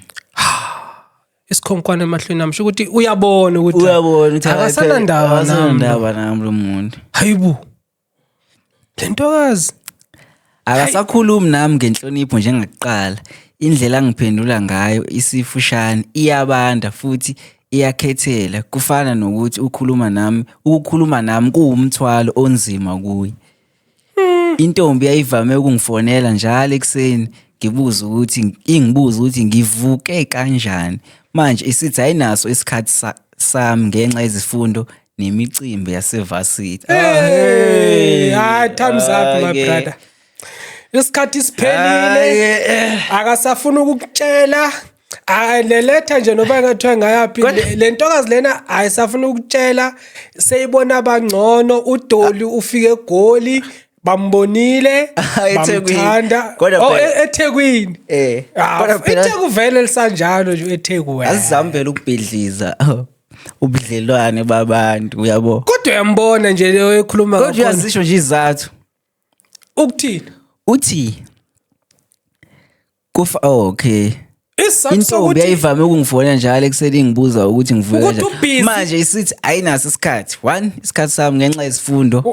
Speaker 1: Isikhonkwane emahlweni ami ukuthi uyabona ukuthi akasana ndaba
Speaker 2: nami lo muntu.
Speaker 1: Hayibo. Lentokazi
Speaker 2: akasakhulumi nami ngenhlonipho njengakuqala. Indlela angiphendula ngayo isifushane iyabanda futhi iyakhethela kufana nokuthi ukukhuluma nami kuwumthwalo onzima kuye. Intombi yayivame ukungifonela njalo ekseni ngibuza ukuthi ngivuke kanjani. Manje isithi ayinaso isikhathi sami ngenxa yezifundo nemicimbi yasevarsity.
Speaker 1: Thumbs up my brother. Isikhathi siphelile akasafuna ukukutshela. Leletha nje noba ngathiwa ngayapi le ntokazi lena ayisafuna ukutshela seyibona abangcono uDoli ufike egoli bambonile
Speaker 2: eThekwini.
Speaker 1: bamthanda
Speaker 2: Kodwa phela-
Speaker 1: eThekwini
Speaker 2: Kodwa phela
Speaker 1: eThekwini vele lisanjalo nje eThekwini
Speaker 2: asizambela ukubhidliza ubudlelwane babantu uyabo.
Speaker 1: kodwa uyambona nje leyo ekhuluma
Speaker 2: Kodwa
Speaker 1: kakhulu
Speaker 2: uyazisho nje izathu.
Speaker 1: ukuthini
Speaker 2: Uthi okay.
Speaker 1: isizathu
Speaker 2: Intombi
Speaker 1: sokuthi
Speaker 2: yayivame ukungifonela njalo ekuseni ngibuza ukuthi ngivuke
Speaker 1: Ukuthi
Speaker 2: kanjani.
Speaker 1: ubusy.
Speaker 2: Manje isithi ayinaso isikhathi. One, isikhathi sami ngenxa yesifundo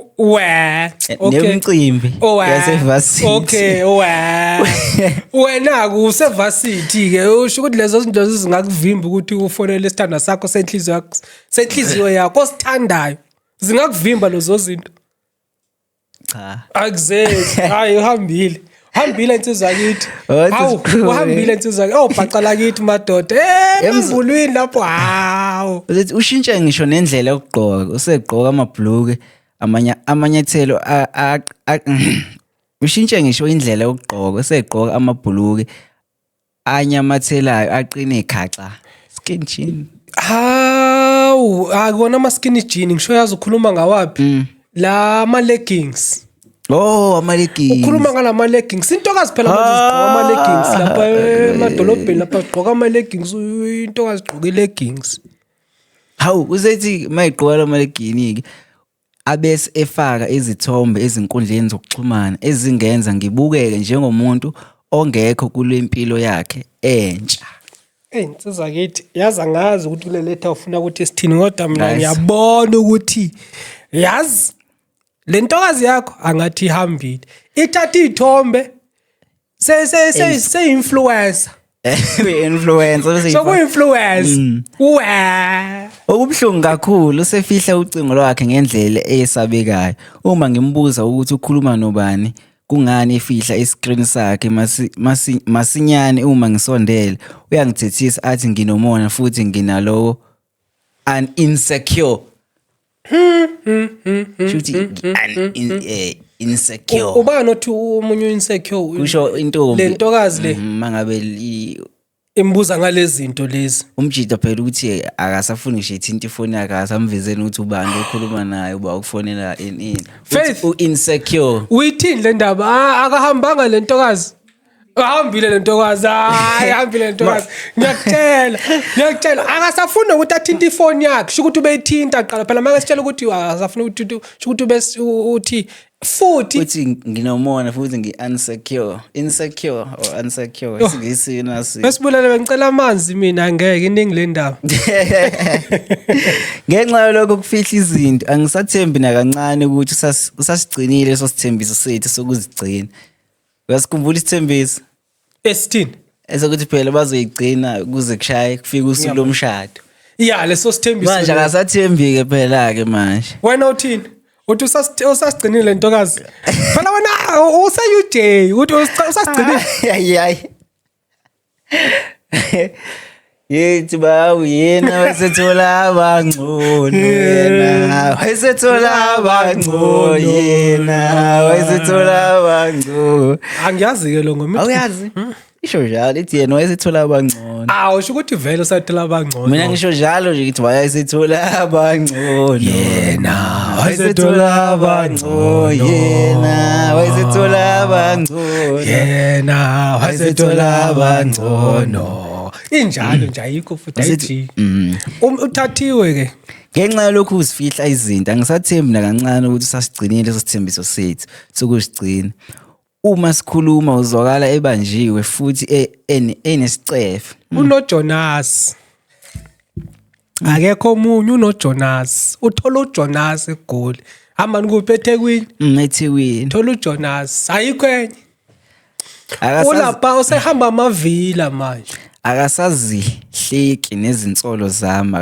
Speaker 2: nemicimbi yasevasithi.
Speaker 1: Wena kusevasithi ke usho ukuthi lezo zinto zingakuvimba ukuthi ufonele isithandwa sakho senhliziyo yakho osithandayo zingakuvimba lezo zinto.
Speaker 2: Cha.
Speaker 1: Akuzenzi hayi uhambile insizwa kithi
Speaker 2: Hawu,
Speaker 1: uhambile insizwa bhacala kithi madoda emvulwini lapho hawu
Speaker 2: Uthi ushintshe ngisho nendlela yokugqoka usegqoka amabhuluke amanyathelo ushintshe ngisho indlela yokugqoka usegqoka amabhuluke anyamathelayo aqine ikhaxa skin jean.
Speaker 1: hawu akona ama skinny jean ngisho yazi ukhuluma ngawapi la ama leggings
Speaker 2: Ama-leggings.
Speaker 1: ukhuluma ngalama leggings intokazi phela manje zigqoka ama leggings lapha emadolobheni lapha zigqoka ama leggings intokazi zigqoka leggings.
Speaker 2: Hawu usethi mayigqoka ama-leggings abese efaka izithombe ezinkundleni zokuxhumana ezingenza ngibukeke njengomuntu ongekho kulempilo yakhe entsha.
Speaker 1: Insizwa kithi yazi angazi ukuthi kule letter ufuna ukuthi sithini kodwa mina
Speaker 2: Nice.
Speaker 1: ngiyabona ukuthi yazi le ntokazi yakho angathi ihambile ithatha izithombe se influencer
Speaker 2: We-influencer
Speaker 1: so ku influence
Speaker 2: Okubuhlungu kakhulu usefihla ucingo lwakhe ngendlela eyesabekayo. Uma ngimbuza ukuthi ukhuluma nobani kungani efihla iscreen sakhe masinyane uma ngisondele uyangithethisa athi nginomona futhi nginalowo insecure. Shuthi insecure.
Speaker 1: ubani othi umunye insecure
Speaker 2: Kusho intombi.
Speaker 1: le ntokazi le
Speaker 2: mangabe
Speaker 1: imbuza ngalezi zinto lezi
Speaker 2: umjida phela ukuthi akasafuni ngisho ithinta ifoni yakhe asamvezeni ukuthi ubani okhuluma naye uba ukufonela in
Speaker 1: Faith.
Speaker 2: insecure.
Speaker 1: uyithini le ndaba akahambanga le ntokazi ahambile le ntokazi ahambile le ntokazi ngiyakutshela akasafuni ukuthi athinte ifoni yakhe sho ukuthi ubeyithinta qala phela manje sitshela ukuthi akasafuni ukuthi sho ukuthi uthi futhi
Speaker 2: Nginomona futhi insecure or insecure isingisi nasi.
Speaker 1: besibulele bengicela amanzi mina ngeke iningi le ndaba
Speaker 2: Ngenxa yalokho kufihla izinto angisathembi nakancane ukuthi usasigcinile leso sithembiso sethu sokuzigcina. Uyasikhumbula isithembiso
Speaker 1: esithini
Speaker 2: esokuthi phela bazoyigcina kuze kushaye kufike usuku lomshado.
Speaker 1: leso sithembiso
Speaker 2: Manje akasathembi-ke phela-ke manje.
Speaker 1: wena uthini uthi usasigcinile le ntokazi phela wena useUJ uthi usasigcinile
Speaker 2: Hayi. Yethi bawu yena wasethola abangcono yena wasethola abangcono yena wasethola abangcono.
Speaker 1: angiyazi ke lo ngoma
Speaker 2: Awuyazi? Isho njalo ithi yena wasethola abangcono.
Speaker 1: usho ukuthi vele usayithola abangcono
Speaker 2: Mina ngisho njalo nje ngithi wasethola abangcono yena wasethola abangcono yena wasethola abangcono
Speaker 1: yena wasethola abangcono injalo nje ayikho futhi ayithi uthathiwe ke
Speaker 2: ngenxa yalokhu uzifihla izinto angisathembi nakancane ukuthi sasigcinile leso sithembiso sethu sokusigcina. Uma sikhuluma uzwakala ebanjiwe futhi enesicefe.
Speaker 1: unoJonas akekho omunye unoJonas uthola uJonas eGoli amani kuphi eThekwini
Speaker 2: eThekwini.
Speaker 1: thola uJonas ayikho enye
Speaker 2: Akasazi
Speaker 1: ulapha usehamba amavila manje
Speaker 2: akasazihleki nezinsolo zami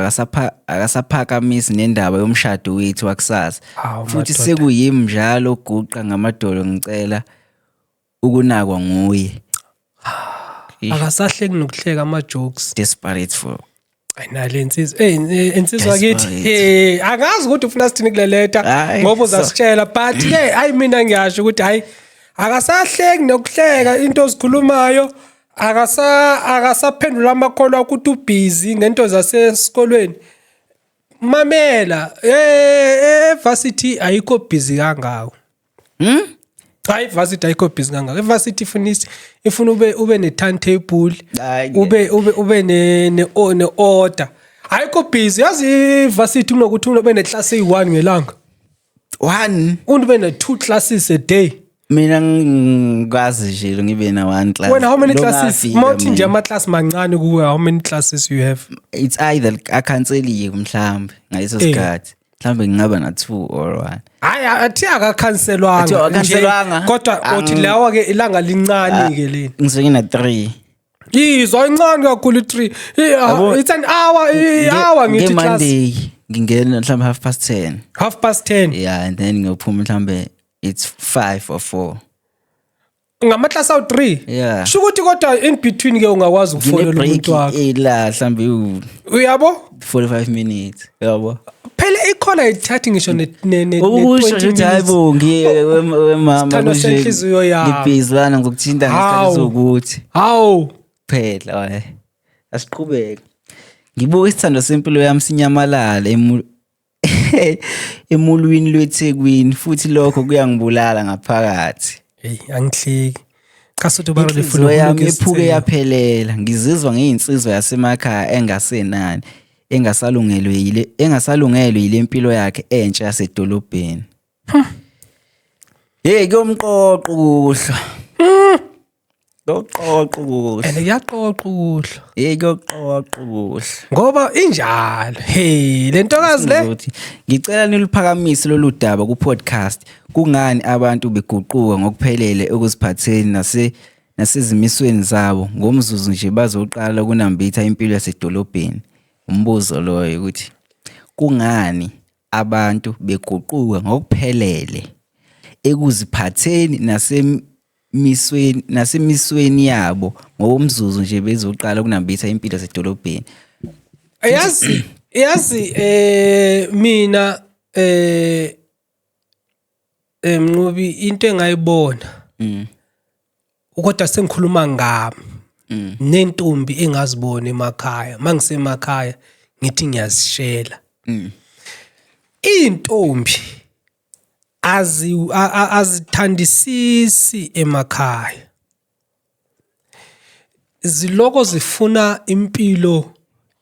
Speaker 2: akasaphakamisi nendaba yomshado wethu wakusasa
Speaker 1: Hawu,
Speaker 2: futhi
Speaker 1: madoda.
Speaker 2: sekuyimi njalo oguqa ngamadolo ngicela ukunakwa nguye.
Speaker 1: akasahleki nokuhleka ama-jokes
Speaker 2: Desperate for
Speaker 1: ayinale insizwa kithi
Speaker 2: Desperate.
Speaker 1: angazi ukuthi ufuna sithini kule leta
Speaker 2: Hayi,
Speaker 1: ngoba uzasitshela but ke hayi mina ngiyasho ukuthi hayi akasahleki nokuhleka into ozikhulumayo akasaphendula amakholwa ukuthi ubusy ngento zasesikolweni mamela varsity ayikho busy kangako Cha ivarsity ayikho busy kangaka. Ivarsity ifuna ube ne timetable, ube ne order. Ayikho busy. Yazi ivarsity kunokuthi ube ne class eyi1 ngelanga.
Speaker 2: 1
Speaker 1: ube ne 2 classes a day.
Speaker 2: Mina ngikwazi nje ngibe na 1 class.
Speaker 1: Wena how many classes? Mawuthi nje ama class mancane kuwe, how many classes you have?
Speaker 2: It's either akanceliye mhlambe ngaleso sikhathi. Mhlambe ngingaba na 2 or 1.
Speaker 1: Hayi athi akakhanselwanga. Kodwa uthi lawa ke ilanga lincane ke leni.
Speaker 2: Ngiseke na 3.
Speaker 1: Yizwa incane kakhulu 3. It's an hour ngithi class.
Speaker 2: Monday ngingena mhlambe 10:30.
Speaker 1: 10:30.
Speaker 2: Yeah, and then ngiyophuma mhlambe it's 5 or 4.
Speaker 1: Ngama class awu 3.
Speaker 2: Yeah.
Speaker 1: Sho ukuthi kodwa in between ke ungakwazi ukufollow umuntu wakho.
Speaker 2: La mhlambe
Speaker 1: uyabo
Speaker 2: 45 minutes yabo.
Speaker 1: Phela ikhona ithathi ngisho ne
Speaker 2: 20 minutes. Hayibo wemama
Speaker 1: nje.
Speaker 2: Ngibhizi lana ngokuthinta ngesikhathi sokuthi.
Speaker 1: Hawu
Speaker 2: phela asiqhubeke. Ngibuka isithando sempilo yami sinyamalala emulwini lweThekwini futhi lokho kuyangibulala ngaphakathi.
Speaker 1: Hey angihleki. Cha sothi baro lefuna
Speaker 2: yami ephuke yaphelela. Ngizizwa ngiyinsizwa yasemakhaya engasenani, engasalungelwe yile mpilo yakhe entsha yasedolobheni. Hey komqoqo kuhla. Koqoqo kuhla.
Speaker 1: Ngiyaqoqa kuhla.
Speaker 2: Hey koqoqo kuhla.
Speaker 1: Ngoba injalo. Hey lentokazi le
Speaker 2: ngicela niluphakamise lolu daba ku podcast. Kungani abantu beguquka ngokuphelele ukuziphatheni nasezimisweni zabo ngomzuzu nje bazoqala ukunambitha impilo yasedolobheni. Umbuzo loyo ukuthi kungani abantu beguquka ngokuphelele ekuziphatheni nasemisweni yabo ngomzuzu nje bezoqala ukunambitha impilo yasedolobheni.
Speaker 1: Yazi mina Mnqobi into engayibona kodwa sengikhuluma ngami nentombi engazibona emakhaya mangisemakhaya ngithi ngiyazishela intombi azithandisisi emakhaya ziloko zifuna impilo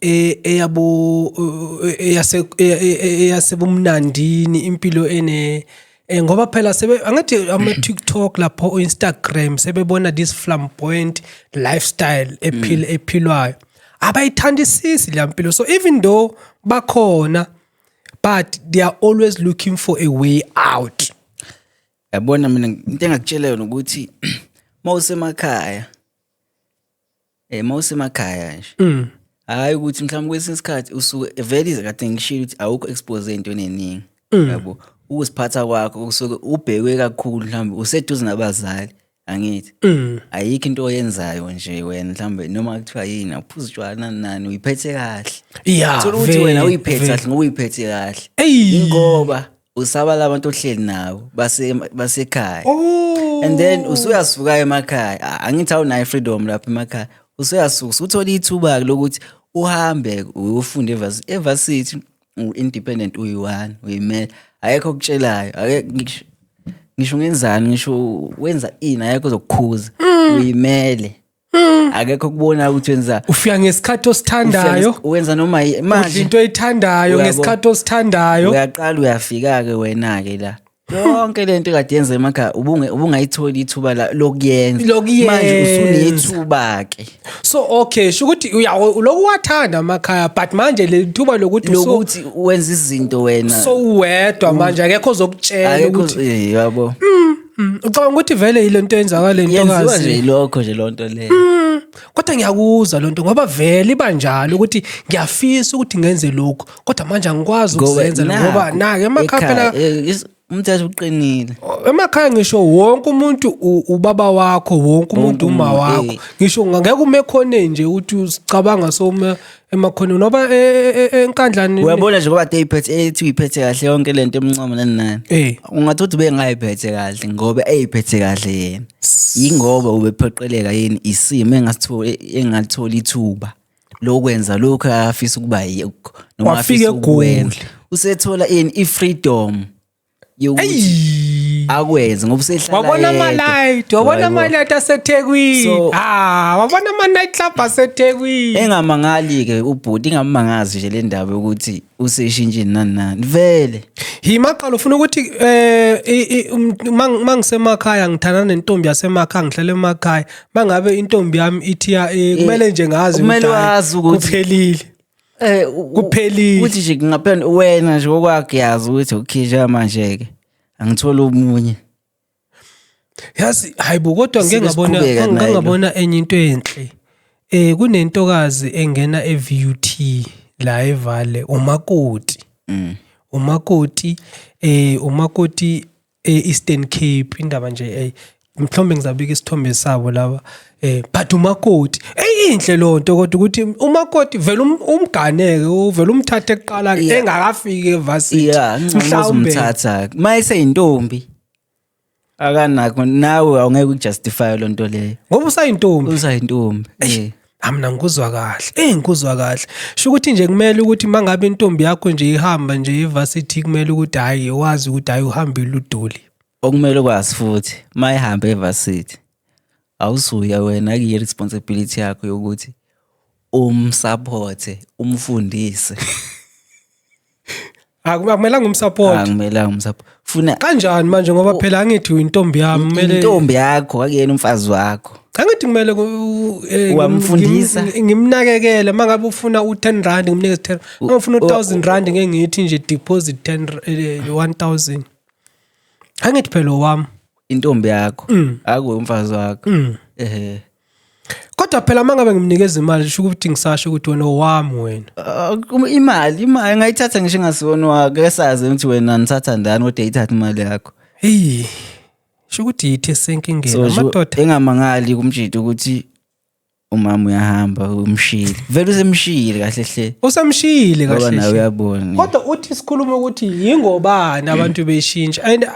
Speaker 1: eyasebumnandini impilo ngoba phela angathi ama TikTok lapho Instagram sebebona this flamboyant lifestyle ephilwayo abayithandisisi le mpilo. So even though bakhona but they are always looking for a way out.
Speaker 2: Yabona mina into engakutshela yona ukuthi mawusemakhaya nje hayi ukuthi mhlawumbe kwesinye isikhathi usuke vele kade ngishilo ukuthi awukho expose entweni eningi yabo ukuziphatha kwakho kusuke ubhekwe kakhulu mhlawumbe useduze nabazali angithi ayikho into oyenzayo nje wena mhlawumbe noma kuthiwa yini uphuza utshwala nani uyiphethe kahle uthola ukuthi wena uyiphethe kahle ngoba uyiphethe kahle ingoba usaba labantu ohleli nabo basekhaya and then usuyasuka emakhaya angithi awunayo freedom lapha emakhaya usuyasuka uthola ithuba lokuthi uhambe ufunde evarsity independent uyi1 uyimele ayekho okutshelayo ngisho ngenzani ngisho wenza ini ayekho zokukhuza uyimele akekho kubona ukuthi wenza
Speaker 1: ufika ngesikhathi osithandayo
Speaker 2: wenza noma manje
Speaker 1: into oyithandayo ngesikhathi osithandayo
Speaker 2: uyaqala uyafika ke wena ke la yonke lento kade yenza emakhaya ubungayithola ithuba lokuyenza manje usunethuba ke.
Speaker 1: So okay shukuthi lokhu wathanda emakhaya but manje le thuba lokuthi
Speaker 2: wenza izinto wena
Speaker 1: so uwedwa manje akekho ozokutshela ukuthi
Speaker 2: yabo
Speaker 1: ucabanga ukuthi vele ilento enzakala lento kazi
Speaker 2: yenziwa nje lokho nje lonto le
Speaker 1: kodwa ngiyakuzwa lonto ngoba vele ibanjalo ukuthi ngiyafisa ukuthi ngenze lokho kodwa manje angikwazi ukuzenza ngoba nake emakhaya phela
Speaker 2: umthetho uqinile
Speaker 1: emakhaya ngisho wonke umuntu ubaba wakho wonke umuntu uma wakho ngisho ngeke umekhone nje uthi usicabanga soma emakhona noba enkandlani
Speaker 2: uyabona nje ngoba deyiphethe ethi uyiphethe kahle yonke lento emncamo nani ungathothi bengayiphethe kahle ngoba eyiphethe kahle yena ingoba ubephoqeleka yini isimo engathola ithuba lokwenza lokho afisa ukuba yikho noma afisa ukwenza usethola ini ifreedom yokuthi akwenze ngoba usehlala
Speaker 1: wabona ama-light wabona ama-light aseThekwini wabona ama-night club aseThekwini
Speaker 2: engamangali-ke ubhuti ingamangazi nje le ndaba yokuthi useshintshini nani vele
Speaker 1: Himaqala ufuna ukuthi mangisemakhaya ngithanda nentombi yasemakhaya ngihlala emakhaya mangabe intombi yami ithi kumele nje ngazi kuphelile kuphelile
Speaker 2: uthi nje ngaphela wena nje okwakhe yazi ukuthi ukhisha manje ke angithola omunye
Speaker 1: yazi hayibo kodwa ngeke ngabona enye into enhle kunentokazi engena eVUT la eVale umakoti umakoti Eastern Cape indaba nje mhlawumbe ngizabika isithombe sabo laba but umakoti inhle lonto kodwa ukuthi umakoti vele umganeke vele umthathe eqala engakafiki eVarsity
Speaker 2: mhlawumbe umthatha mayise intombi akanakho nawe awungeke ukujustify lonto leyo
Speaker 1: ngoba
Speaker 2: usayintombi
Speaker 1: amna ngikuzwa kahle sho ukuthi nje kumele ukuthi mangabe intombi yakho nje ihamba nje eVarsity kumele ukuthi hayi wazi ukuthi hayi uhambile udoli
Speaker 2: okumele ukwazi futhi mayihamba eVarsity awusuya wena ke responsibility yakho yokuthi umsupport umfundise
Speaker 1: akumelanga umsupport
Speaker 2: funa
Speaker 1: kanjani manje ngoba phela angithi intombi yami kumele
Speaker 2: intombi yakho akuyena umfazi wakho
Speaker 1: angithi kumele
Speaker 2: wamfundisa
Speaker 1: ngimnakekele mangabe ufuna u10 rand ngimnikeze 10 uma ufuna u1000 rand ngeke ngithi nje deposit 1000 angithi phela wami
Speaker 2: intombi yakho akuwe umfazi wakho
Speaker 1: kodwa phela mangabe ngimnikeza imali sho ukuthi ngisasho ukuthi wena owami wena
Speaker 2: imali ngayithatha ngisho ngasibona wakhe esazi ukuthi wena nithatha ndani kodwa ayithatha imali yakho
Speaker 1: sho ukuthi yithi esenkingeni amadoda
Speaker 2: engamangali kumjito ukuthi umama uyahamba umshile vele usemshile kahle hle
Speaker 1: usemshile kahle
Speaker 2: ngoba nawe uyabona
Speaker 1: kodwa uthi sikhuluma ukuthi yingobani abantu beshintsha and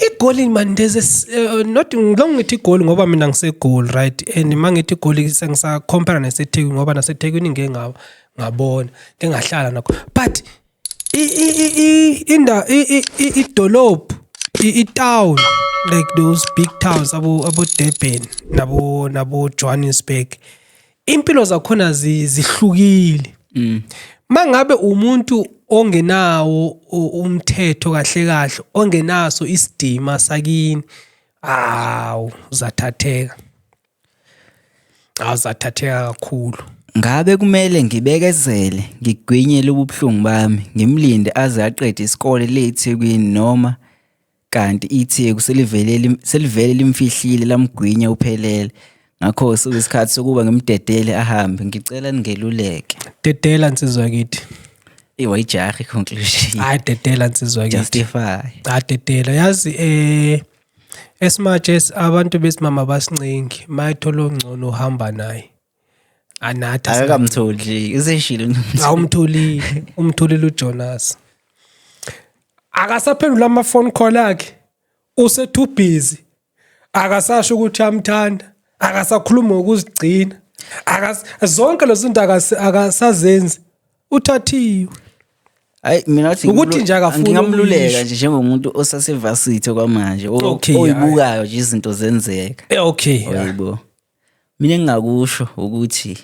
Speaker 1: igoli man there's not ngithi igoli ngoba mina ngisegoli right and mangithi igoli sengisa compare naseThekwini ngoba naseThekwini ngeke ngabona ngingahlala nakho but idolophu town like those big towns abo Durban nabo Johannesburg impilo zakhona zihlukile mangabe umuntu ongenawo umthetho kahle ongenaso isidima sakini uzathatheka kakhulu
Speaker 2: ngabe kumele ngibekezele ngigwinyele ububhlungu bami ngimlinde aze aqede isikole leThekwini noma kanti iTheku selivele limfihlile lamgwinya uphelele ngakho isikhathi sokuba ngimdedele ahambe ngicela ningeluleke
Speaker 1: dedela nsizwa kithi
Speaker 2: wayijahi conclusion
Speaker 1: dedela nsizwa kithi
Speaker 2: justify
Speaker 1: dedela yazi as much as abantu besimama basincingi mayithola ongcono uhamba naye anathi
Speaker 2: akakamtholi useshilo
Speaker 1: umtholile uJonas akasaphendula ama phone call akhe usethu busy akasasho ukuthi amthanda akasakhuluma ngokuzigcina zonke lezi zinto akasazenzi uthathiwe
Speaker 2: hayi mina uthi
Speaker 1: ukuthi nje akafuni
Speaker 2: ngingamluleka nje njengomuntu osaseVarsity kwamanje oyibukayo nje izinto zenzeka yebo mina ngingakusho ukuthi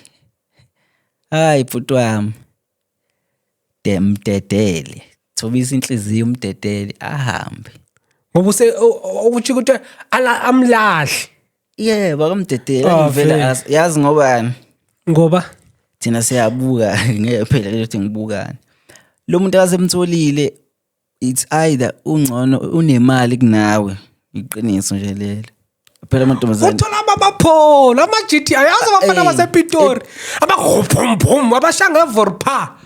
Speaker 2: hayi bhuti wami demdedele thobisa inhliziyo umdedele ahambe
Speaker 1: ngoba ukuthi ukuthi amlahle
Speaker 2: yebo akamdedele vele yazi ngoba thina siyabuka ngeke phela lethi ngibukani lo muntu akasemtholile it's either ungcono unemali kunawe iqiniso nje lelo phela amantombazane
Speaker 1: uthola abaphola ama-GT ayazi abafana basePitori abaphum abashanga eVorpa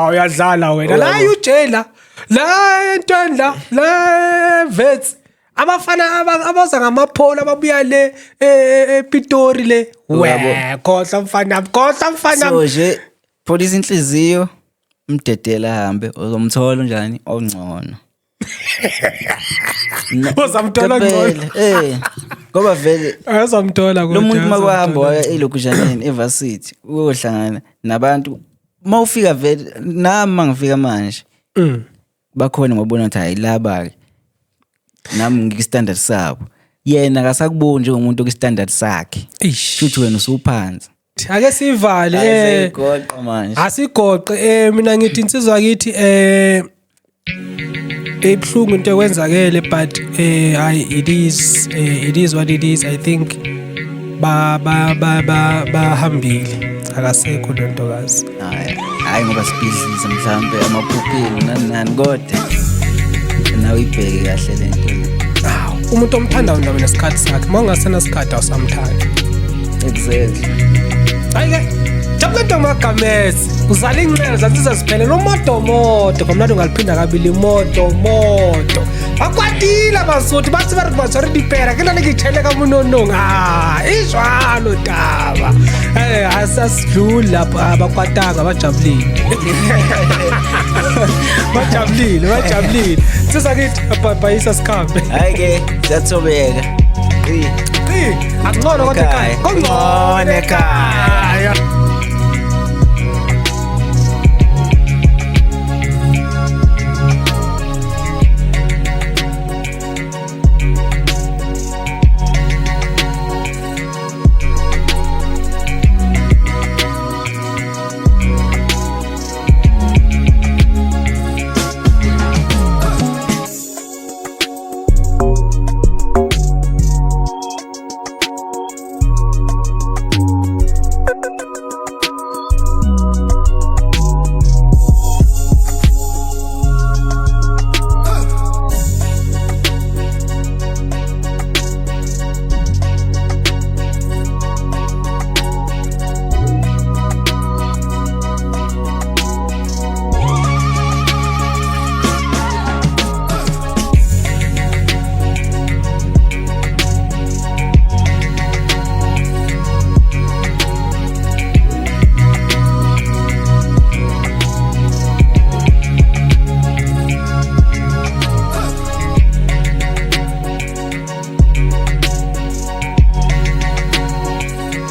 Speaker 1: uyadlala wena la ujela la entwandla la vets abafana abaza ngamaphola ababuya le ePitori le khohla mfana
Speaker 2: so nje police inhliziyo umdedela ahambe uzomthola njani ongcono
Speaker 1: uzamthola ngcono
Speaker 2: ngoba vele
Speaker 1: ayazamthola
Speaker 2: lo muntu makuhamba waya elokujaneni eVarsity uyohlangana nabantu mawufika vele nami mangifika manje bakhona ngabona ukuthi hayi laba nami ngikustandard sabo yena akasakuboni njengomuntu okustandard sakhe futhi wena usuphansi
Speaker 1: ake sivale
Speaker 2: ayigoqa manje
Speaker 1: asigoqe mina ngithi insizwa kithi ebhlungu into ekwenzakele but it is what it is. I think bahambile akasekho lontokazi
Speaker 2: hayi ngoba sibhidliza mhlambe amaphupheni nani kodwa nawe ibheke kahle lento
Speaker 1: umuntu omthandayo nawe nesikhathi sakhe mawungasena sikhathi awusamthanda
Speaker 2: exactly
Speaker 1: ayike Jabulani Magamesi uzala inqela zaziza siphele nomoto ngomnandi ungaliphinda kabili moto akwatile abasuthi bathi bari majority pera kena ngithele kamunononga izwalo daba asasidlula lapha abakwatanga bajabulile bajabulile sizakithi abhayisa sikhambe
Speaker 2: hayike siyathobeka
Speaker 1: akungcono kodwa ekhaya kungcono ekhaya